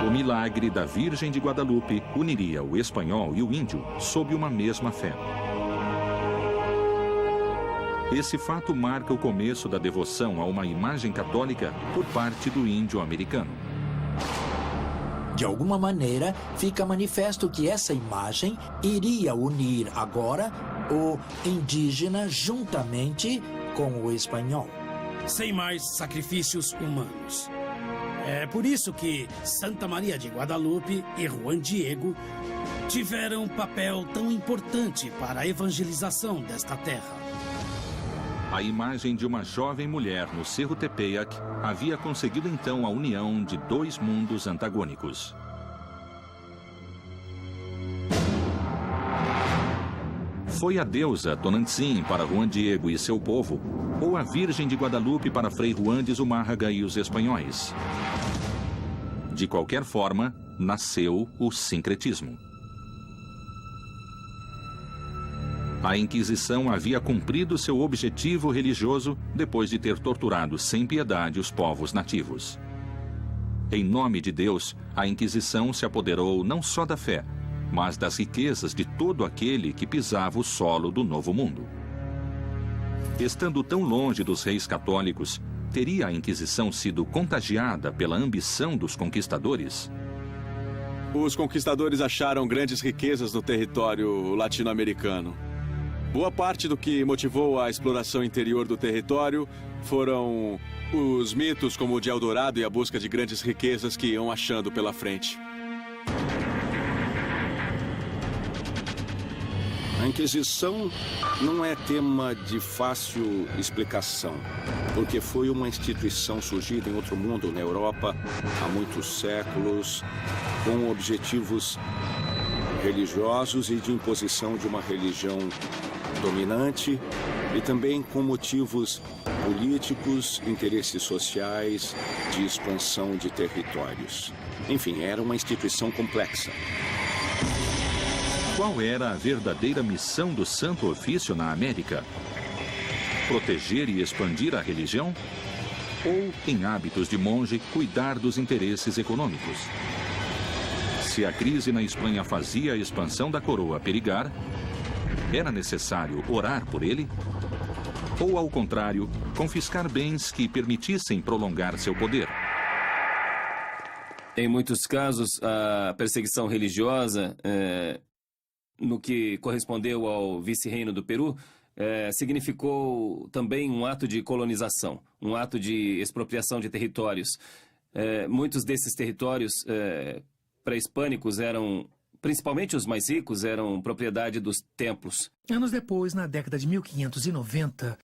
O milagre da Virgem de Guadalupe uniria o espanhol e o índio sob uma mesma fé. Esse fato marca o começo da devoção a uma imagem católica por parte do índio americano. De alguma maneira, fica manifesto que essa imagem iria unir agora o indígena juntamente com o espanhol. Sem mais sacrifícios humanos. É por isso que Santa Maria de Guadalupe e Juan Diego tiveram um papel tão importante para a evangelização desta terra. A imagem de uma jovem mulher no Cerro Tepeyac havia conseguido então a união de dois mundos antagônicos. Foi a deusa Tonantzin para Juan Diego e seu povo, ou a Virgem de Guadalupe para Frei Juan de Zumárraga e os espanhóis? De qualquer forma, nasceu o sincretismo. A Inquisição havia cumprido seu objetivo religioso depois de ter torturado sem piedade os povos nativos. Em nome de Deus, a Inquisição se apoderou não só da fé, mas das riquezas de todo aquele que pisava o solo do Novo Mundo. Estando tão longe dos reis católicos, teria a Inquisição sido contagiada pela ambição dos conquistadores? Os conquistadores acharam grandes riquezas no território latino-americano. Boa parte do que motivou a exploração interior do território foram os mitos como o de Eldorado e a busca de grandes riquezas que iam achando pela frente. A Inquisição não é tema de fácil explicação, porque foi uma instituição surgida em outro mundo, na Europa, há muitos séculos, com objetivos religiosos e de imposição de uma religião dominante e também com motivos políticos, interesses sociais, de expansão de territórios. Enfim, era uma instituição complexa. Qual era a verdadeira missão do Santo Ofício na América? Proteger e expandir a religião? Ou, em hábitos de monge, cuidar dos interesses econômicos? Se a crise na Espanha fazia a expansão da coroa perigar, era necessário orar por ele? Ou, ao contrário, confiscar bens que permitissem prolongar seu poder? Em muitos casos, a perseguição religiosa, no que correspondeu ao vice-reino do Peru, significou também um ato de colonização, um ato de expropriação de territórios. muitos desses territórios pré-hispânicos eram, principalmente os mais ricos, eram propriedade dos templos. Anos depois, na década de 1590,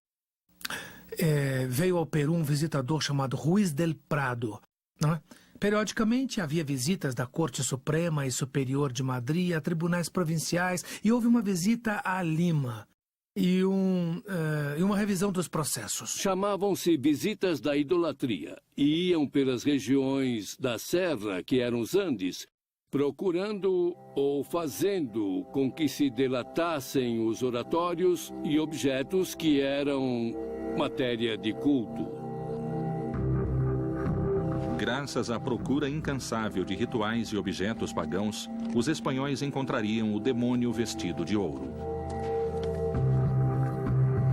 veio ao Peru um visitador chamado Ruiz del Prado. Não é? Periodicamente havia visitas da Corte Suprema e Superior de Madrid a tribunais provinciais e houve uma visita a Lima e uma revisão dos processos. Chamavam-se visitas da idolatria e iam pelas regiões da Serra, que eram os Andes, procurando ou fazendo com que se delatassem os oratórios e objetos que eram matéria de culto. Graças à procura incansável de rituais e objetos pagãos, os espanhóis encontrariam o demônio vestido de ouro.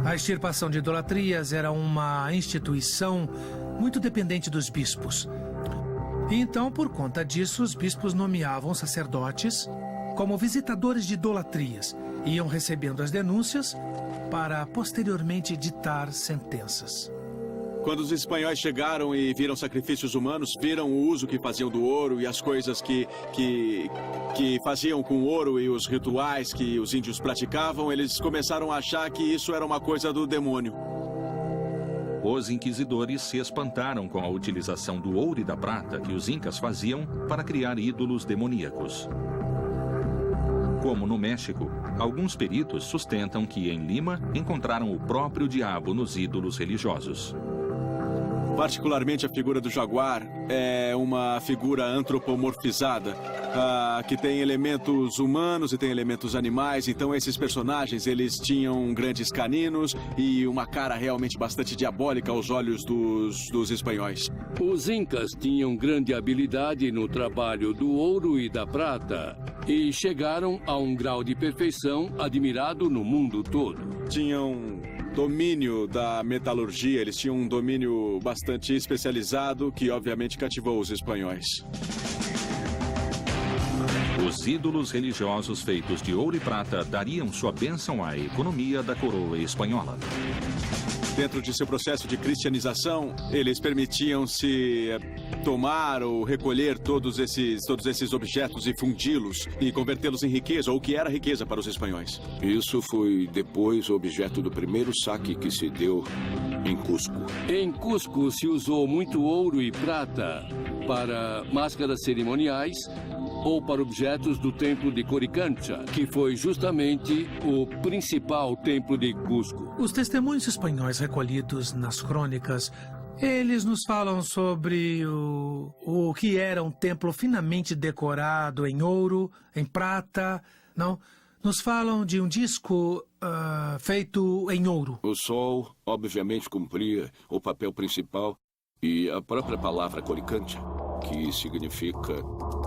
A extirpação de idolatrias era uma instituição muito dependente dos bispos. E então, por conta disso, os bispos nomeavam sacerdotes como visitadores de idolatrias e iam recebendo as denúncias para posteriormente ditar sentenças. Quando os espanhóis chegaram e viram sacrifícios humanos, viram o uso que faziam do ouro e as coisas que faziam com o ouro e os rituais que os índios praticavam, eles começaram a achar que isso era uma coisa do demônio. Os inquisidores se espantaram com a utilização do ouro e da prata que os incas faziam para criar ídolos demoníacos. Como no México, alguns peritos sustentam que em Lima encontraram o próprio diabo nos ídolos religiosos. Particularmente a figura do jaguar é uma figura antropomorfizada, que tem elementos humanos e tem elementos animais. Então esses personagens, eles tinham grandes caninos e uma cara realmente bastante diabólica aos olhos dos espanhóis. Os incas tinham grande habilidade no trabalho do ouro e da prata e chegaram a um grau de perfeição admirado no mundo todo. Tinham domínio da metalurgia, eles tinham um domínio bastante especializado que obviamente cativou os espanhóis. Os ídolos religiosos feitos de ouro e prata dariam sua bênção à economia da coroa espanhola. Dentro de seu processo de cristianização, eles permitiam-se tomar ou recolher todos esses objetos e fundi-los e convertê-los em riqueza, ou o que era riqueza para os espanhóis. Isso foi depois objeto do primeiro saque que se deu em Cusco. Em Cusco se usou muito ouro e prata para máscaras cerimoniais ou para objetos do templo de Coricancha, que foi justamente o principal templo de Cusco. Os testemunhos espanhóis recolhidos nas crônicas, eles nos falam sobre o que era um templo finamente decorado em ouro, em prata, não? Nos falam de um disco feito em ouro. O sol, obviamente, cumpria o papel principal e a própria palavra Coricancha, que significa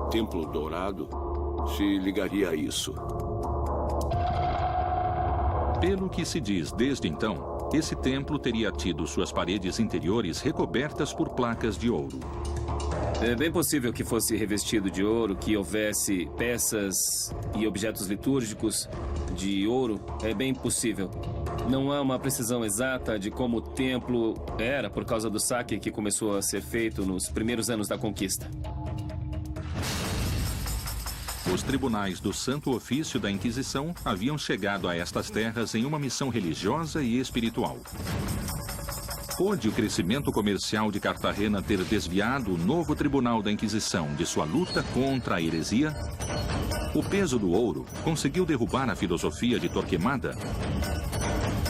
templo dourado, se ligaria a isso. Pelo que se diz desde então, esse templo teria tido suas paredes interiores recobertas por placas de ouro. É bem possível que fosse revestido de ouro, que houvesse peças e objetos litúrgicos de ouro. É bem possível. Não há uma precisão exata de como o templo era por causa do saque que começou a ser feito nos primeiros anos da conquista. Os tribunais do Santo Ofício da Inquisição haviam chegado a estas terras em uma missão religiosa e espiritual. Pôde o crescimento comercial de Cartagena ter desviado o novo Tribunal da Inquisição de sua luta contra a heresia? O peso do ouro conseguiu derrubar a filosofia de Torquemada?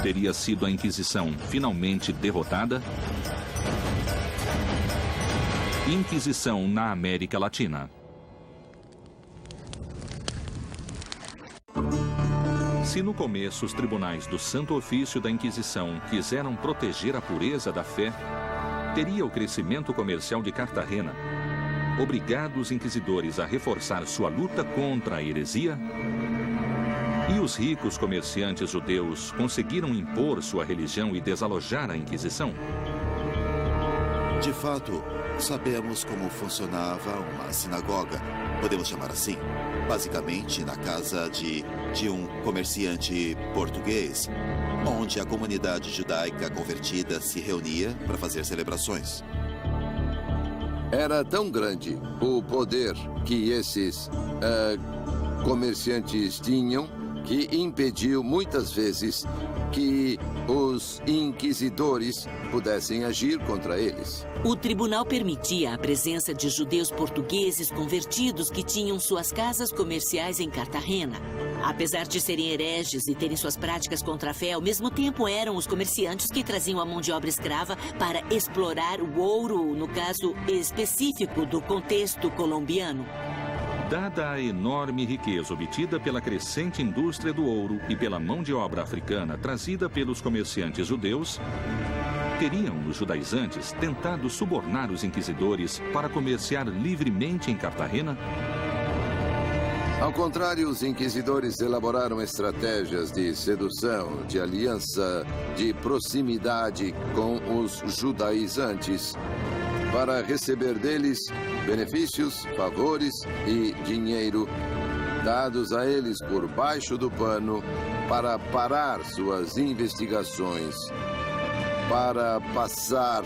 Teria sido a Inquisição finalmente derrotada? Inquisição na América Latina. Se no começo os tribunais do Santo Ofício da Inquisição quiseram proteger a pureza da fé, teria o crescimento comercial de Cartagena obrigado os inquisidores a reforçar sua luta contra a heresia? E os ricos comerciantes judeus conseguiram impor sua religião e desalojar a Inquisição? De fato, sabemos como funcionava uma sinagoga, podemos chamar assim. Basicamente na casa de um comerciante português, onde a comunidade judaica convertida se reunia para fazer celebrações. Era tão grande o poder que esses comerciantes tinham que impediu muitas vezes que os inquisidores pudessem agir contra eles. O tribunal permitia a presença de judeus portugueses convertidos que tinham suas casas comerciais em Cartagena. Apesar de serem hereges e terem suas práticas contra a fé, ao mesmo tempo eram os comerciantes que traziam a mão de obra escrava para explorar o ouro, no caso específico do contexto colombiano. Dada a enorme riqueza obtida pela crescente indústria do ouro e pela mão de obra africana trazida pelos comerciantes judeus, teriam os judaizantes tentado subornar os inquisidores para comerciar livremente em Cartagena? Ao contrário, os inquisidores elaboraram estratégias de sedução, de aliança, de proximidade com os judaizantes para receber deles benefícios, favores e dinheiro dados a eles por baixo do pano para parar suas investigações, para passar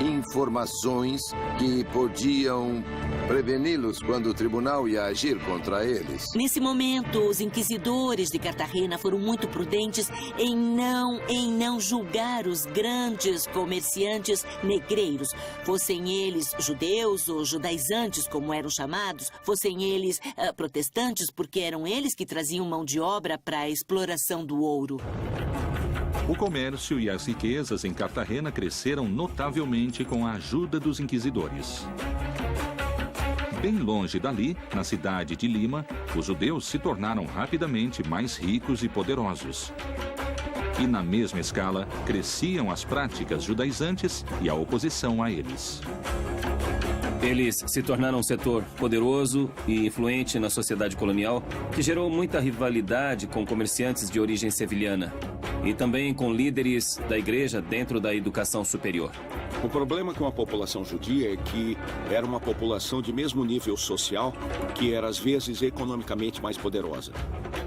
informações que podiam preveni-los quando o tribunal ia agir contra eles. Nesse momento, os inquisidores de Cartagena foram muito prudentes em não julgar os grandes comerciantes negreiros, fossem eles judeus ou judaizantes, como eram chamados, fossem eles protestantes, porque eram eles que traziam mão de obra para a exploração do ouro. O comércio e as riquezas em Cartagena cresceram notavelmente com a ajuda dos inquisidores. Bem longe dali, na cidade de Lima, os judeus se tornaram rapidamente mais ricos e poderosos. E na mesma escala, cresciam as práticas judaizantes e a oposição a eles. Eles se tornaram um setor poderoso e influente na sociedade colonial, que gerou muita rivalidade com comerciantes de origem sevilhana e também com líderes da igreja dentro da educação superior. O problema com a população judia é que era uma população de mesmo nível social, que era às vezes economicamente mais poderosa.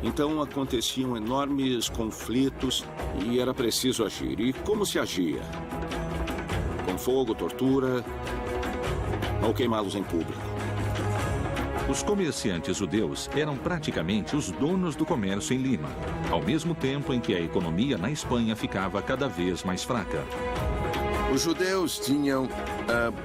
Então aconteciam enormes conflitos e era preciso agir. E como se agia? Com fogo, tortura ou queimá-los em público. Os comerciantes judeus eram praticamente os donos do comércio em Lima, ao mesmo tempo em que a economia na Espanha ficava cada vez mais fraca. Os judeus tinham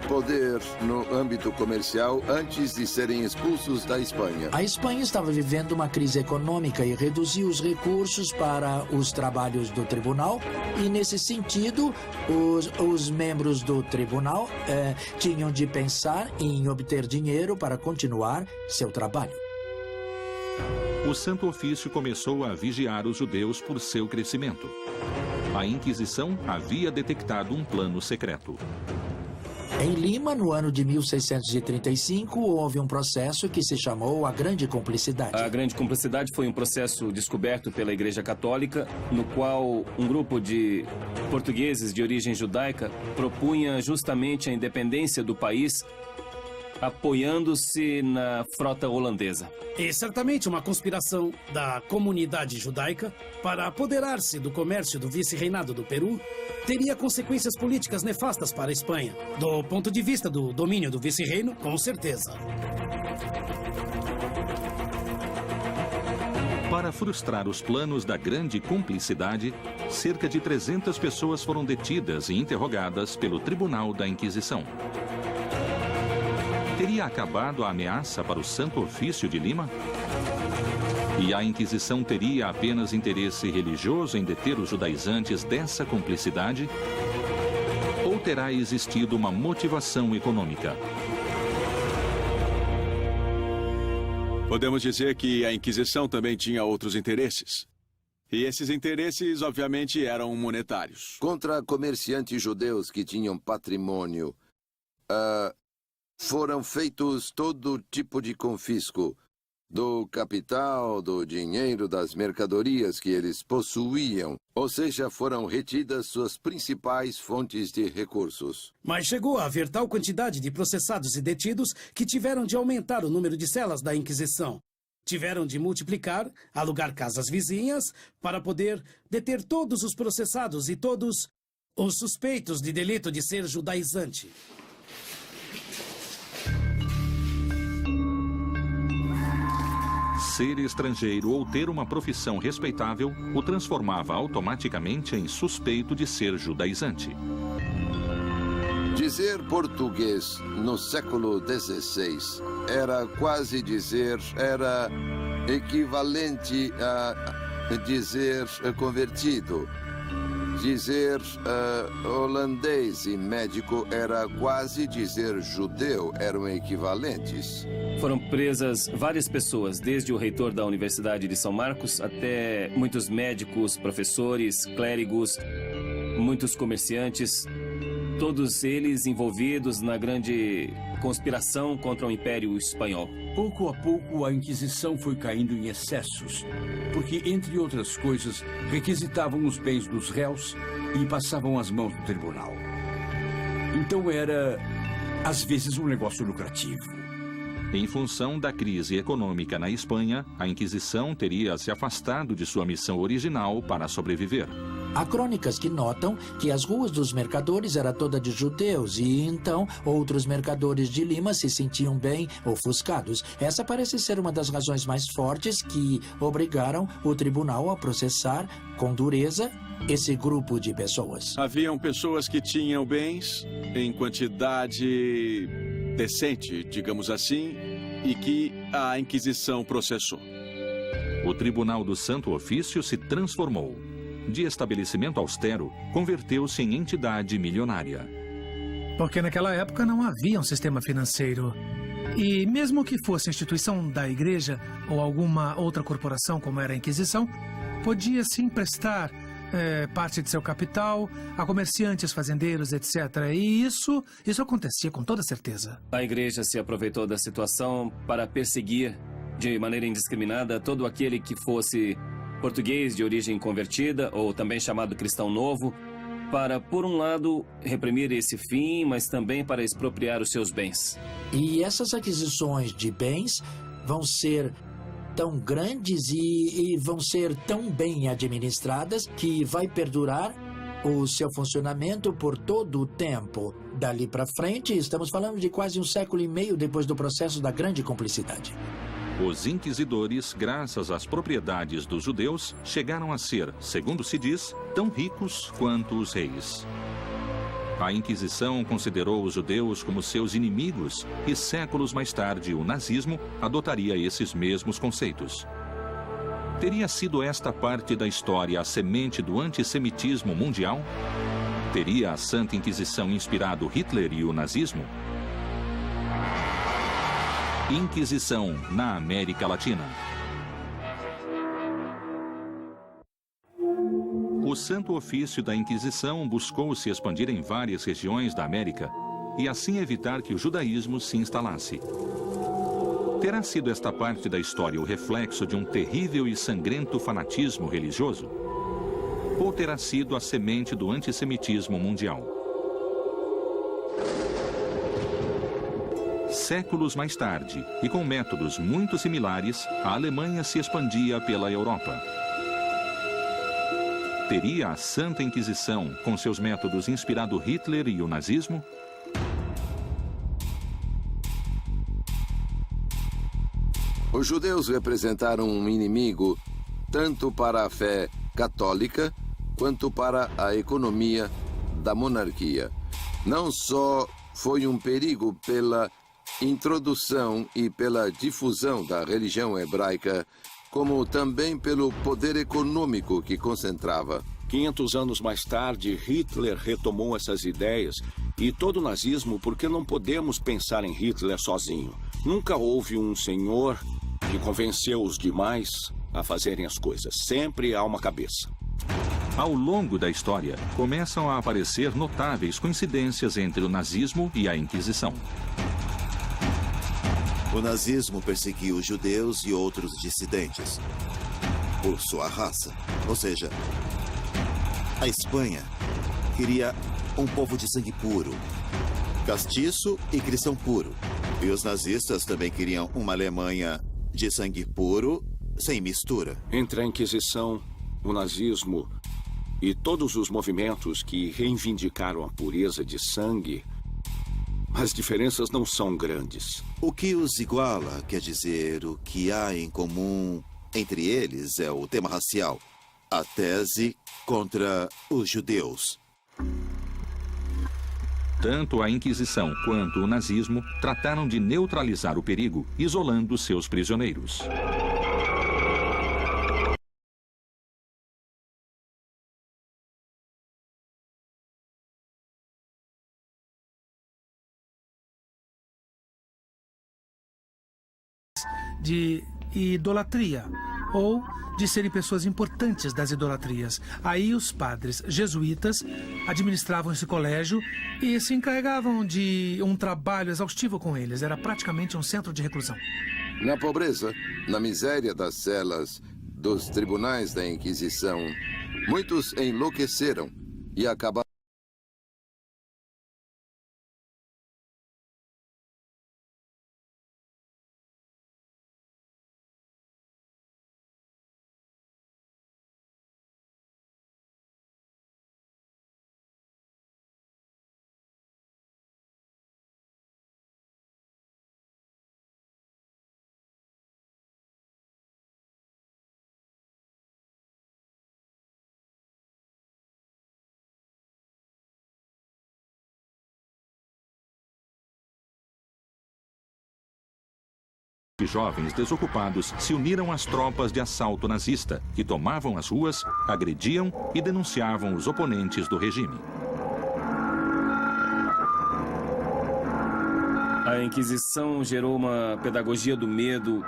poder no âmbito comercial antes de serem expulsos da Espanha. A Espanha estava vivendo uma crise econômica e reduziu os recursos para os trabalhos do tribunal. E, nesse sentido, os membros do tribunal tinham de pensar em obter dinheiro para continuar seu trabalho. O Santo Ofício começou a vigiar os judeus por seu crescimento. A Inquisição havia detectado um plano secreto. Em Lima, no ano de 1635, houve um processo que se chamou a Grande Cumplicidade. A Grande Cumplicidade foi um processo descoberto pela Igreja Católica, no qual um grupo de portugueses de origem judaica propunha justamente a independência do país, apoiando-se na frota holandesa. E certamente uma conspiração da comunidade judaica para apoderar-se do comércio do vice-reinado do Peru teria consequências políticas nefastas para a Espanha. Do ponto de vista do domínio do vice-reino, com certeza. Para frustrar os planos da Grande Cumplicidade, cerca de 300 pessoas foram detidas e interrogadas pelo Tribunal da Inquisição. Teria acabado a ameaça para o Santo Ofício de Lima? E a Inquisição teria apenas interesse religioso em deter os judaizantes dessa cumplicidade? Ou terá existido uma motivação econômica? Podemos dizer que a Inquisição também tinha outros interesses. E esses interesses, obviamente, eram monetários. Contra comerciantes judeus que tinham patrimônio, foram feitos todo tipo de confisco do capital, do dinheiro, das mercadorias que eles possuíam. Ou seja, foram retidas suas principais fontes de recursos. Mas chegou a haver tal quantidade de processados e detidos que tiveram de aumentar o número de celas da Inquisição. Tiveram de multiplicar, alugar casas vizinhas, para poder deter todos os processados e todos os suspeitos de delito de ser judaizante. Ser estrangeiro ou ter uma profissão respeitável o transformava automaticamente em suspeito de ser judaizante. Dizer português no século XVI era quase dizer, era equivalente a dizer convertido. Dizer holandês e médico era quase dizer judeu, eram equivalentes. Foram presas várias pessoas, desde o reitor da Universidade de São Marcos até muitos médicos, professores, clérigos, muitos comerciantes, todos eles envolvidos na grande conspiração contra o Império Espanhol. Pouco a pouco, a Inquisição foi caindo em excessos, porque, entre outras coisas, requisitavam os bens dos réus e passavam às mãos do tribunal. Então era, às vezes, um negócio lucrativo. Em função da crise econômica na Espanha, a Inquisição teria se afastado de sua missão original para sobreviver. Há crônicas que notam que as ruas dos mercadores eram todas de judeus e, então, outros mercadores de Lima se sentiam bem ofuscados. Essa parece ser uma das razões mais fortes que obrigaram o tribunal a processar com dureza esse grupo de pessoas. Haviam pessoas que tinham bens em quantidade decente, digamos assim, e que a Inquisição processou. O Tribunal do Santo Ofício se transformou. De estabelecimento austero, converteu-se em entidade milionária. Porque naquela época não havia um sistema financeiro. E mesmo que fosse instituição da igreja ou alguma outra corporação, como era a Inquisição, podia se emprestar parte de seu capital a comerciantes, fazendeiros, etc. E isso acontecia com toda certeza. A igreja se aproveitou da situação para perseguir de maneira indiscriminada todo aquele que fosse português de origem convertida, ou também chamado cristão novo, para, por um lado, reprimir esse fim, mas também para expropriar os seus bens. E essas aquisições de bens vão ser tão grandes e vão ser tão bem administradas que vai perdurar o seu funcionamento por todo o tempo. Dali para frente, estamos falando de quase 1,5 séculos depois do processo da Grande Cumplicidade. Os inquisidores, graças às propriedades dos judeus, chegaram a ser, segundo se diz, tão ricos quanto os reis. A Inquisição considerou os judeus como seus inimigos e séculos mais tarde o nazismo adotaria esses mesmos conceitos. Teria sido esta parte da história a semente do antissemitismo mundial? Teria a Santa Inquisição inspirado Hitler e o nazismo? Inquisição na América Latina. O Santo Ofício da Inquisição buscou se expandir em várias regiões da América e assim evitar que o judaísmo se instalasse. Terá sido esta parte da história o reflexo de um terrível e sangrento fanatismo religioso? Ou terá sido a semente do antissemitismo mundial? Séculos mais tarde, e com métodos muito similares, a Alemanha se expandia pela Europa. Teria a Santa Inquisição, com seus métodos, inspirado Hitler e o nazismo? Os judeus representaram um inimigo tanto para a fé católica quanto para a economia da monarquia. Não só foi um perigo pela introdução e pela difusão da religião hebraica, como também pelo poder econômico que concentrava. 500 anos mais tarde, Hitler retomou essas ideias e todo o nazismo, porque não podemos pensar em Hitler sozinho. Nunca houve um senhor que convenceu os demais a fazerem as coisas. Sempre há uma cabeça. Ao longo da história, começam a aparecer notáveis coincidências entre o nazismo e a Inquisição. O nazismo perseguiu os judeus e outros dissidentes por sua raça. Ou seja, a Espanha queria um povo de sangue puro, castiço e cristão puro. E os nazistas também queriam uma Alemanha de sangue puro, sem mistura. Entre a Inquisição, o nazismo e todos os movimentos que reivindicaram a pureza de sangue, As diferenças não são grandes. O que os iguala, quer dizer, o que há em comum entre eles é o tema racial. A tese contra os judeus. Tanto a Inquisição quanto o nazismo trataram de neutralizar o perigo, isolando seus prisioneiros. De idolatria, ou de serem pessoas importantes das idolatrias. Aí os padres jesuítas administravam esse colégio e se encarregavam de um trabalho exaustivo com eles. Era praticamente um centro de reclusão. Na pobreza, na miséria das celas dos tribunais da Inquisição, muitos enlouqueceram e acabaram. E jovens desocupados se uniram às tropas de assalto nazista, que tomavam as ruas, agrediam e denunciavam os oponentes do regime. A Inquisição gerou uma pedagogia do medo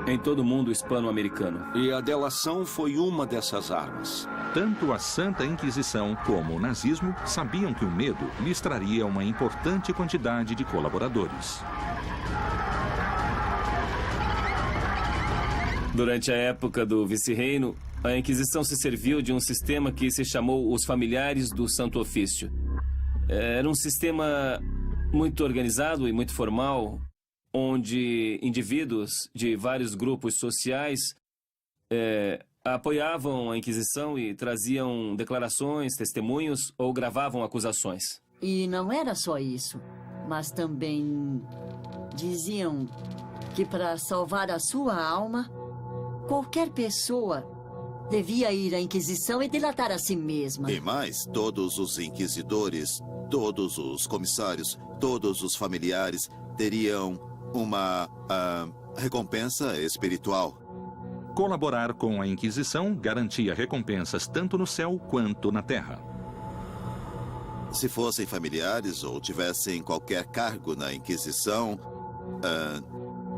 em todo o mundo hispano-americano. E a delação foi uma dessas armas. Tanto a Santa Inquisição como o nazismo sabiam que o medo lhes traria uma importante quantidade de colaboradores. Durante a época do vice-reino, a Inquisição se serviu de um sistema que se chamou os Familiares do Santo Ofício. Era um sistema muito organizado e muito formal, onde indivíduos de vários grupos sociais apoiavam a Inquisição e traziam declarações, testemunhos ou gravavam acusações. E não era só isso, mas também diziam que para salvar a sua alma, qualquer pessoa devia ir à Inquisição e delatar a si mesma. E mais, todos os inquisidores, todos os comissários, todos os familiares teriam uma recompensa espiritual. Colaborar com a Inquisição garantia recompensas tanto no céu quanto na terra. Se fossem familiares ou tivessem qualquer cargo na Inquisição,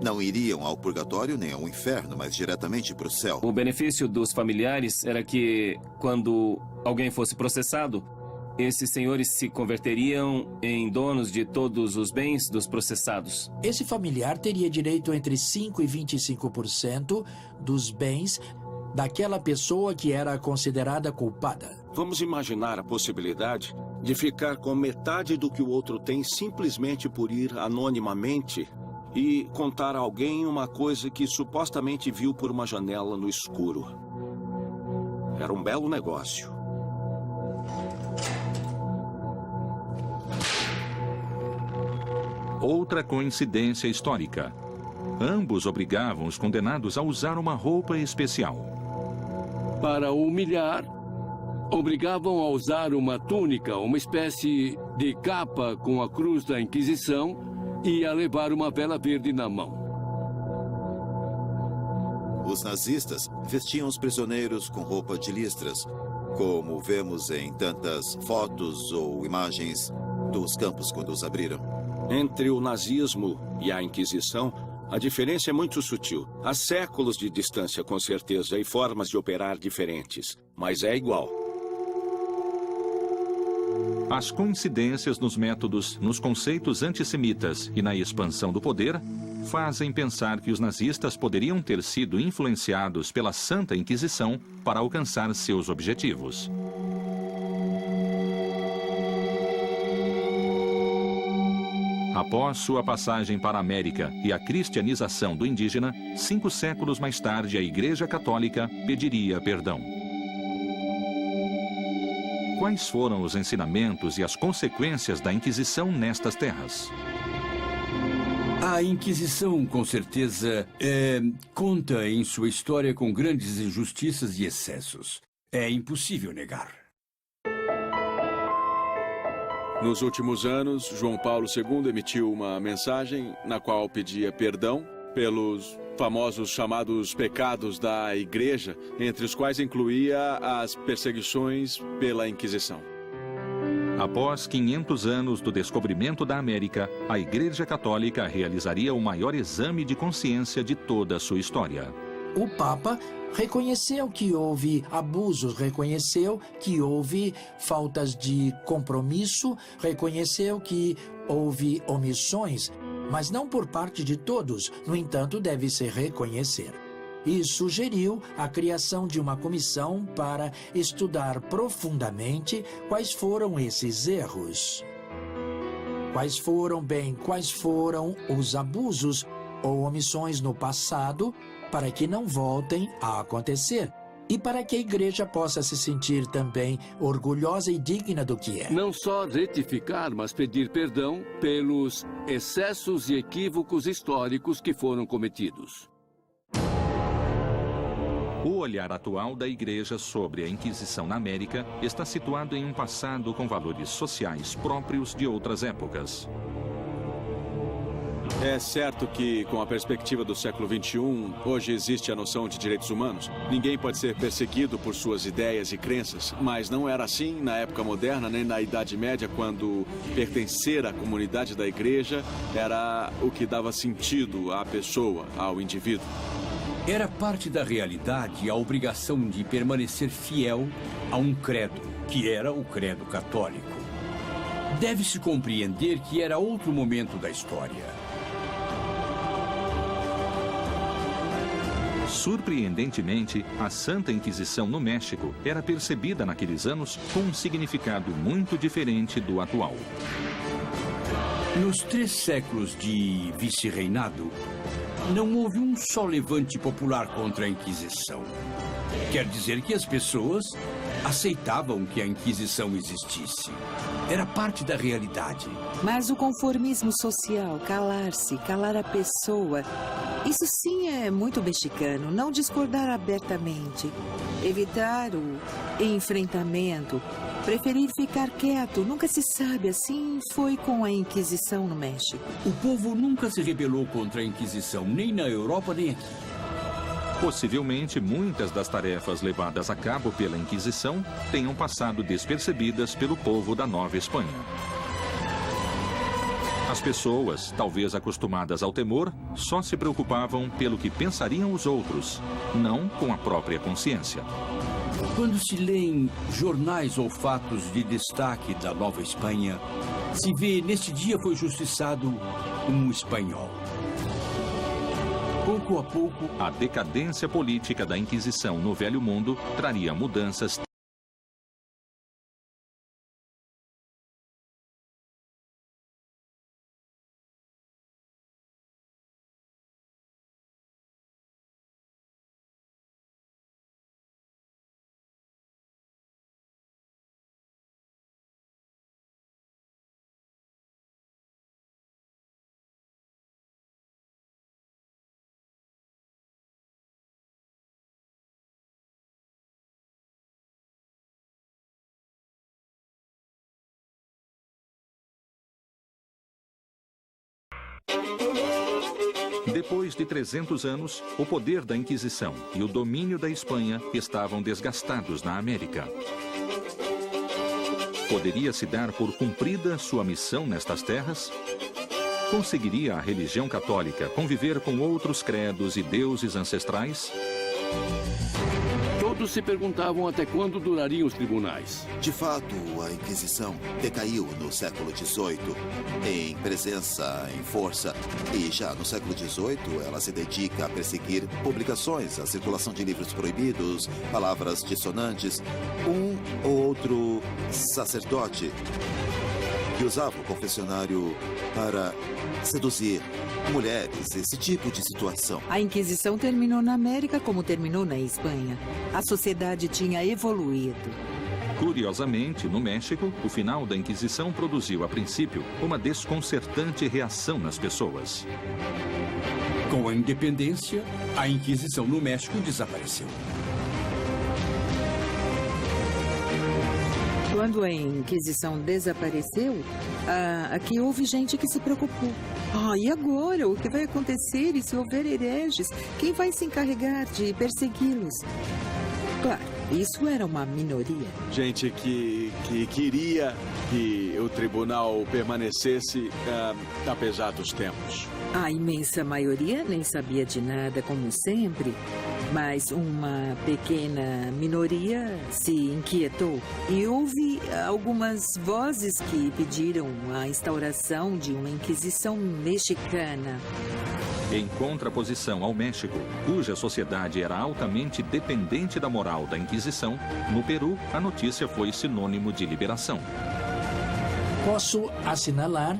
não iriam ao purgatório nem ao inferno, mas diretamente para o céu. O benefício dos familiares era que, quando alguém fosse processado, esses senhores se converteriam em donos de todos os bens dos processados. Esse familiar teria direito entre 5% e 25% dos bens daquela pessoa que era considerada culpada. Vamos imaginar a possibilidade de ficar com metade do que o outro tem simplesmente por ir anonimamente e contar a alguém uma coisa que supostamente viu por uma janela no escuro. Era um belo negócio. Outra coincidência histórica. Ambos obrigavam os condenados a usar uma roupa especial. Para humilhar, obrigavam a usar uma túnica, uma espécie de capa com a cruz da Inquisição, e a levar uma vela verde na mão. Os nazistas vestiam os prisioneiros com roupa de listras, como vemos em tantas fotos ou imagens dos campos quando os abriram. Entre o nazismo e a Inquisição, a diferença é muito sutil. Há séculos de distância, com certeza, e formas de operar diferentes, mas é igual. As coincidências nos métodos, nos conceitos antissemitas e na expansão do poder fazem pensar que os nazistas poderiam ter sido influenciados pela Santa Inquisição para alcançar seus objetivos. Após sua passagem para a América e a cristianização do indígena, 5 séculos mais tarde a Igreja Católica pediria perdão. Quais foram os ensinamentos e as consequências da Inquisição nestas terras? A Inquisição, com certeza, conta em sua história com grandes injustiças e excessos. É impossível negar. Nos últimos anos, João Paulo II emitiu uma mensagem na qual pedia perdão pelos famosos chamados pecados da Igreja, entre os quais incluía as perseguições pela Inquisição. Após 500 anos do descobrimento da América, a Igreja Católica realizaria o maior exame de consciência de toda a sua história. O Papa reconheceu que houve abusos, reconheceu que houve faltas de compromisso, reconheceu que houve omissões, mas não por parte de todos. No entanto, deve-se reconhecer. E sugeriu a criação de uma comissão para estudar profundamente quais foram esses erros. Quais foram os abusos ou omissões no passado para que não voltem a acontecer e para que a Igreja possa se sentir também orgulhosa e digna do que é. Não só retificar, mas pedir perdão pelos excessos e equívocos históricos que foram cometidos. O olhar atual da Igreja sobre a Inquisição na América está situado em um passado com valores sociais próprios de outras épocas. É certo que, com a perspectiva do século XXI, hoje existe a noção de direitos humanos. Ninguém pode ser perseguido por suas ideias e crenças, mas não era assim na época moderna, nem na Idade Média, quando pertencer à comunidade da Igreja era o que dava sentido à pessoa, ao indivíduo. Era parte da realidade a obrigação de permanecer fiel a um credo, que era o credo católico. Deve-se compreender que era outro momento da história. Surpreendentemente, a Santa Inquisição no México era percebida naqueles anos com um significado muito diferente do atual. Nos 3 séculos de vice-reinado, não houve um só levante popular contra a Inquisição. Quer dizer que as pessoas aceitavam que a Inquisição existisse. Era parte da realidade. Mas o conformismo social, calar-se, calar a pessoa, isso sim é muito mexicano. Não discordar abertamente, evitar o enfrentamento, preferir ficar quieto. Nunca se sabe. Assim foi com a Inquisição no México. O povo nunca se rebelou contra a Inquisição, nem na Europa, nem aqui. Possivelmente, muitas das tarefas levadas a cabo pela Inquisição tenham passado despercebidas pelo povo da Nova Espanha. As pessoas, talvez acostumadas ao temor, só se preocupavam pelo que pensariam os outros, não com a própria consciência. Quando se lêem jornais ou fatos de destaque da Nova Espanha, se vê, neste dia foi justiçado um espanhol. Pouco a pouco, a decadência política da Inquisição no Velho Mundo traria mudanças. Depois de 300 anos, o poder da Inquisição e o domínio da Espanha estavam desgastados na América. Poderia-se dar por cumprida sua missão nestas terras? Conseguiria a religião católica conviver com outros credos e deuses ancestrais? Todos se perguntavam até quando durariam os tribunais. De fato, a Inquisição decaiu no século XVIII, em presença, em força. E já no século XVIII, ela se dedica a perseguir publicações, a circulação de livros proibidos, palavras dissonantes. Um ou outro sacerdote que usava o confessionário para seduzir mulheres, esse tipo de situação. A Inquisição terminou na América como terminou na Espanha. A sociedade tinha evoluído. Curiosamente, no México, o final da Inquisição produziu, a princípio, uma desconcertante reação nas pessoas. Com a independência, a Inquisição no México desapareceu. Quando a Inquisição desapareceu, aqui houve gente que se preocupou. E agora? O que vai acontecer? E se houver hereges? Quem vai se encarregar de persegui-los? Claro, isso era uma minoria. Gente que queria que o tribunal permanecesse apesar dos tempos. A imensa maioria nem sabia de nada, como sempre. Mas uma pequena minoria se inquietou e houve algumas vozes que pediram a instauração de uma Inquisição mexicana. Em contraposição ao México, cuja sociedade era altamente dependente da moral da Inquisição, no Peru, a notícia foi sinônimo de liberação. Posso assinalar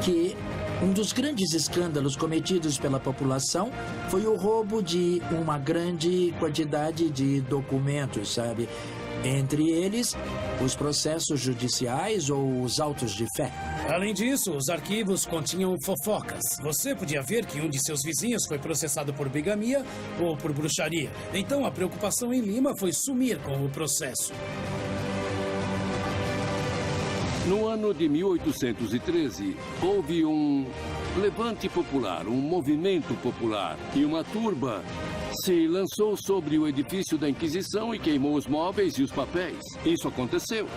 que um dos grandes escândalos cometidos pela população foi o roubo de uma grande quantidade de documentos, sabe? Entre eles, os processos judiciais ou os autos de fé. Além disso, os arquivos continham fofocas. Você podia ver que um de seus vizinhos foi processado por bigamia ou por bruxaria. Então, a preocupação em Lima foi sumir com o processo. No ano de 1813, houve um levante popular, um movimento popular, e uma turba se lançou sobre o edifício da Inquisição e queimou os móveis e os papéis. Isso aconteceu.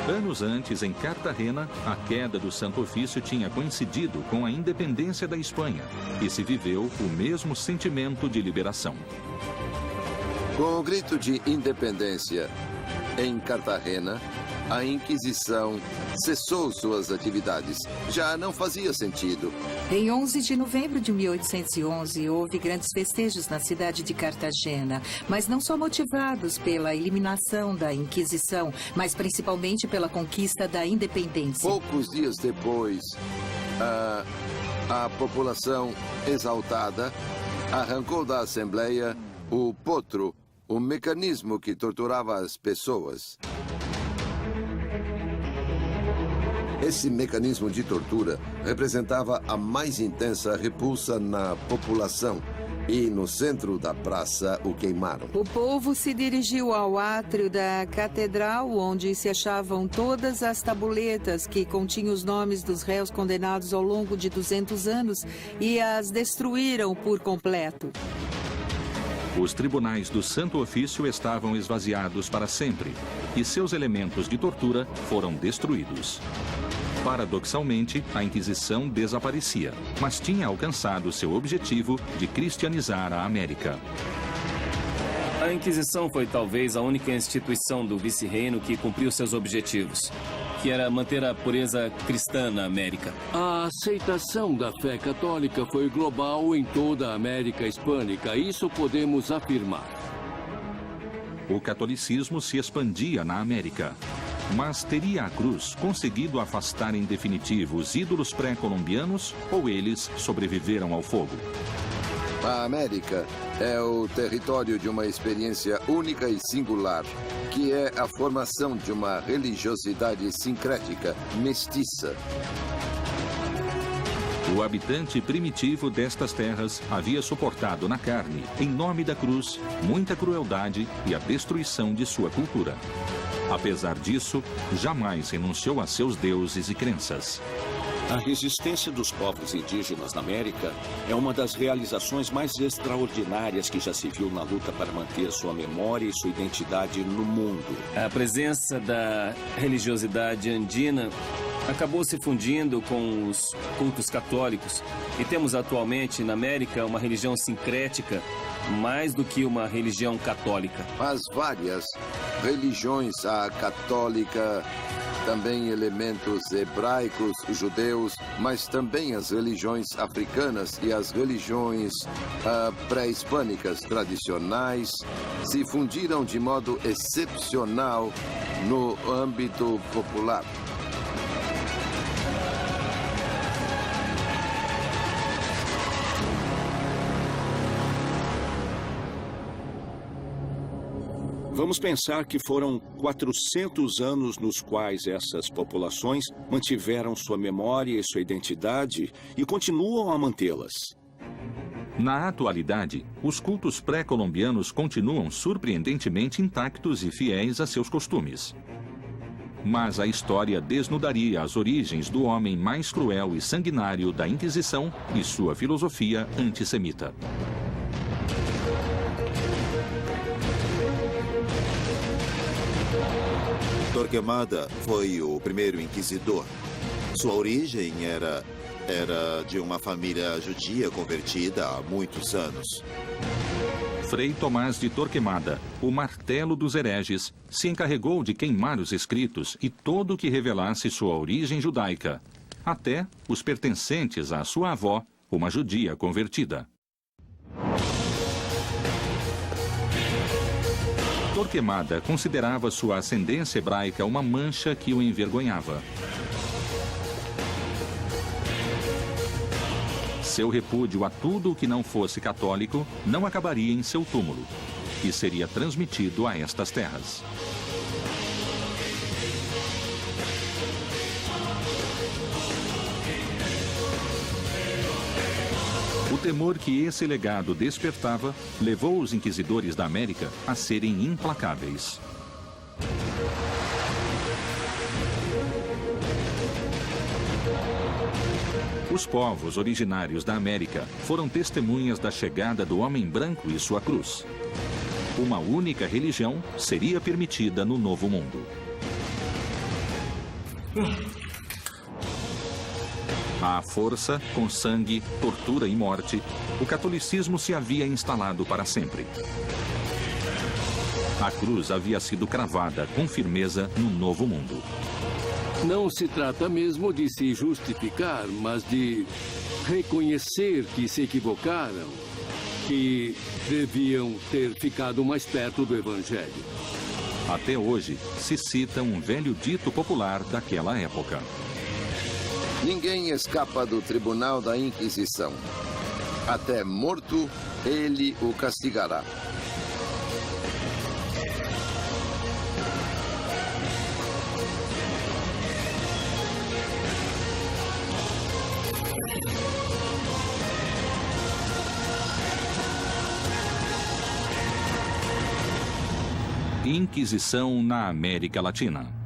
Anos antes, em Cartagena, a queda do Santo Ofício tinha coincidido com a independência da Espanha e se viveu o mesmo sentimento de liberação. Com o grito de independência em Cartagena, a Inquisição cessou suas atividades. Já não fazia sentido. Em 11 de novembro de 1811, houve grandes festejos na cidade de Cartagena, mas não só motivados pela eliminação da Inquisição, mas principalmente pela conquista da independência. Poucos dias depois, a população exaltada arrancou da Assembleia o potro, o mecanismo que torturava as pessoas. Esse mecanismo de tortura representava a mais intensa repulsa na população e, no centro da praça, o queimaram. O povo se dirigiu ao átrio da catedral, onde se achavam todas as tabuletas que continham os nomes dos réus condenados ao longo de 200 anos e as destruíram por completo. Os tribunais do Santo Ofício estavam esvaziados para sempre e seus elementos de tortura foram destruídos. Paradoxalmente, a Inquisição desaparecia, mas tinha alcançado seu objetivo de cristianizar a América. A Inquisição foi talvez a única instituição do vice-reino que cumpriu seus objetivos, que era manter a pureza cristã na América. A aceitação da fé católica foi global em toda a América Hispânica, isso podemos afirmar. O catolicismo se expandia na América. Mas teria a cruz conseguido afastar em definitivo os ídolos pré-colombianos ou eles sobreviveram ao fogo? A América é o território de uma experiência única e singular, que é a formação de uma religiosidade sincrética, mestiça. O habitante primitivo destas terras havia suportado na carne, em nome da cruz, muita crueldade e a destruição de sua cultura. Apesar disso, jamais renunciou a seus deuses e crenças. A resistência dos povos indígenas na América é uma das realizações mais extraordinárias que já se viu na luta para manter sua memória e sua identidade no mundo. A presença da religiosidade andina acabou se fundindo com os cultos católicos e temos atualmente na América uma religião sincrética mais do que uma religião católica. As várias religiões, a católica, também elementos hebraicos, judeus, mas também as religiões africanas e as religiões pré-hispânicas tradicionais se fundiram de modo excepcional no âmbito popular. Vamos pensar que foram 400 anos nos quais essas populações mantiveram sua memória e sua identidade e continuam a mantê-las. Na atualidade, os cultos pré-colombianos continuam surpreendentemente intactos e fiéis a seus costumes. Mas a história desnudaria as origens do homem mais cruel e sanguinário da Inquisição e sua filosofia antissemita. Torquemada foi o primeiro inquisidor. Sua origem era de uma família judia convertida há muitos anos. Frei Tomás de Torquemada, o martelo dos hereges, se encarregou de queimar os escritos e tudo o que revelasse sua origem judaica, até os pertencentes à sua avó, uma judia convertida. Torquemada considerava sua ascendência hebraica uma mancha que o envergonhava. Seu repúdio a tudo o que não fosse católico não acabaria em seu túmulo, e seria transmitido a estas terras. O temor que esse legado despertava levou os inquisidores da América a serem implacáveis. Os povos originários da América foram testemunhas da chegada do homem branco e sua cruz. Uma única religião seria permitida no Novo Mundo. À força, com sangue, tortura e morte, o catolicismo se havia instalado para sempre. A cruz havia sido cravada com firmeza no Novo Mundo. Não se trata mesmo de se justificar, mas de reconhecer que se equivocaram, que deviam ter ficado mais perto do Evangelho. Até hoje, se cita um velho dito popular daquela época. Ninguém escapa do tribunal da Inquisição. Até morto, ele o castigará. Inquisição na América Latina.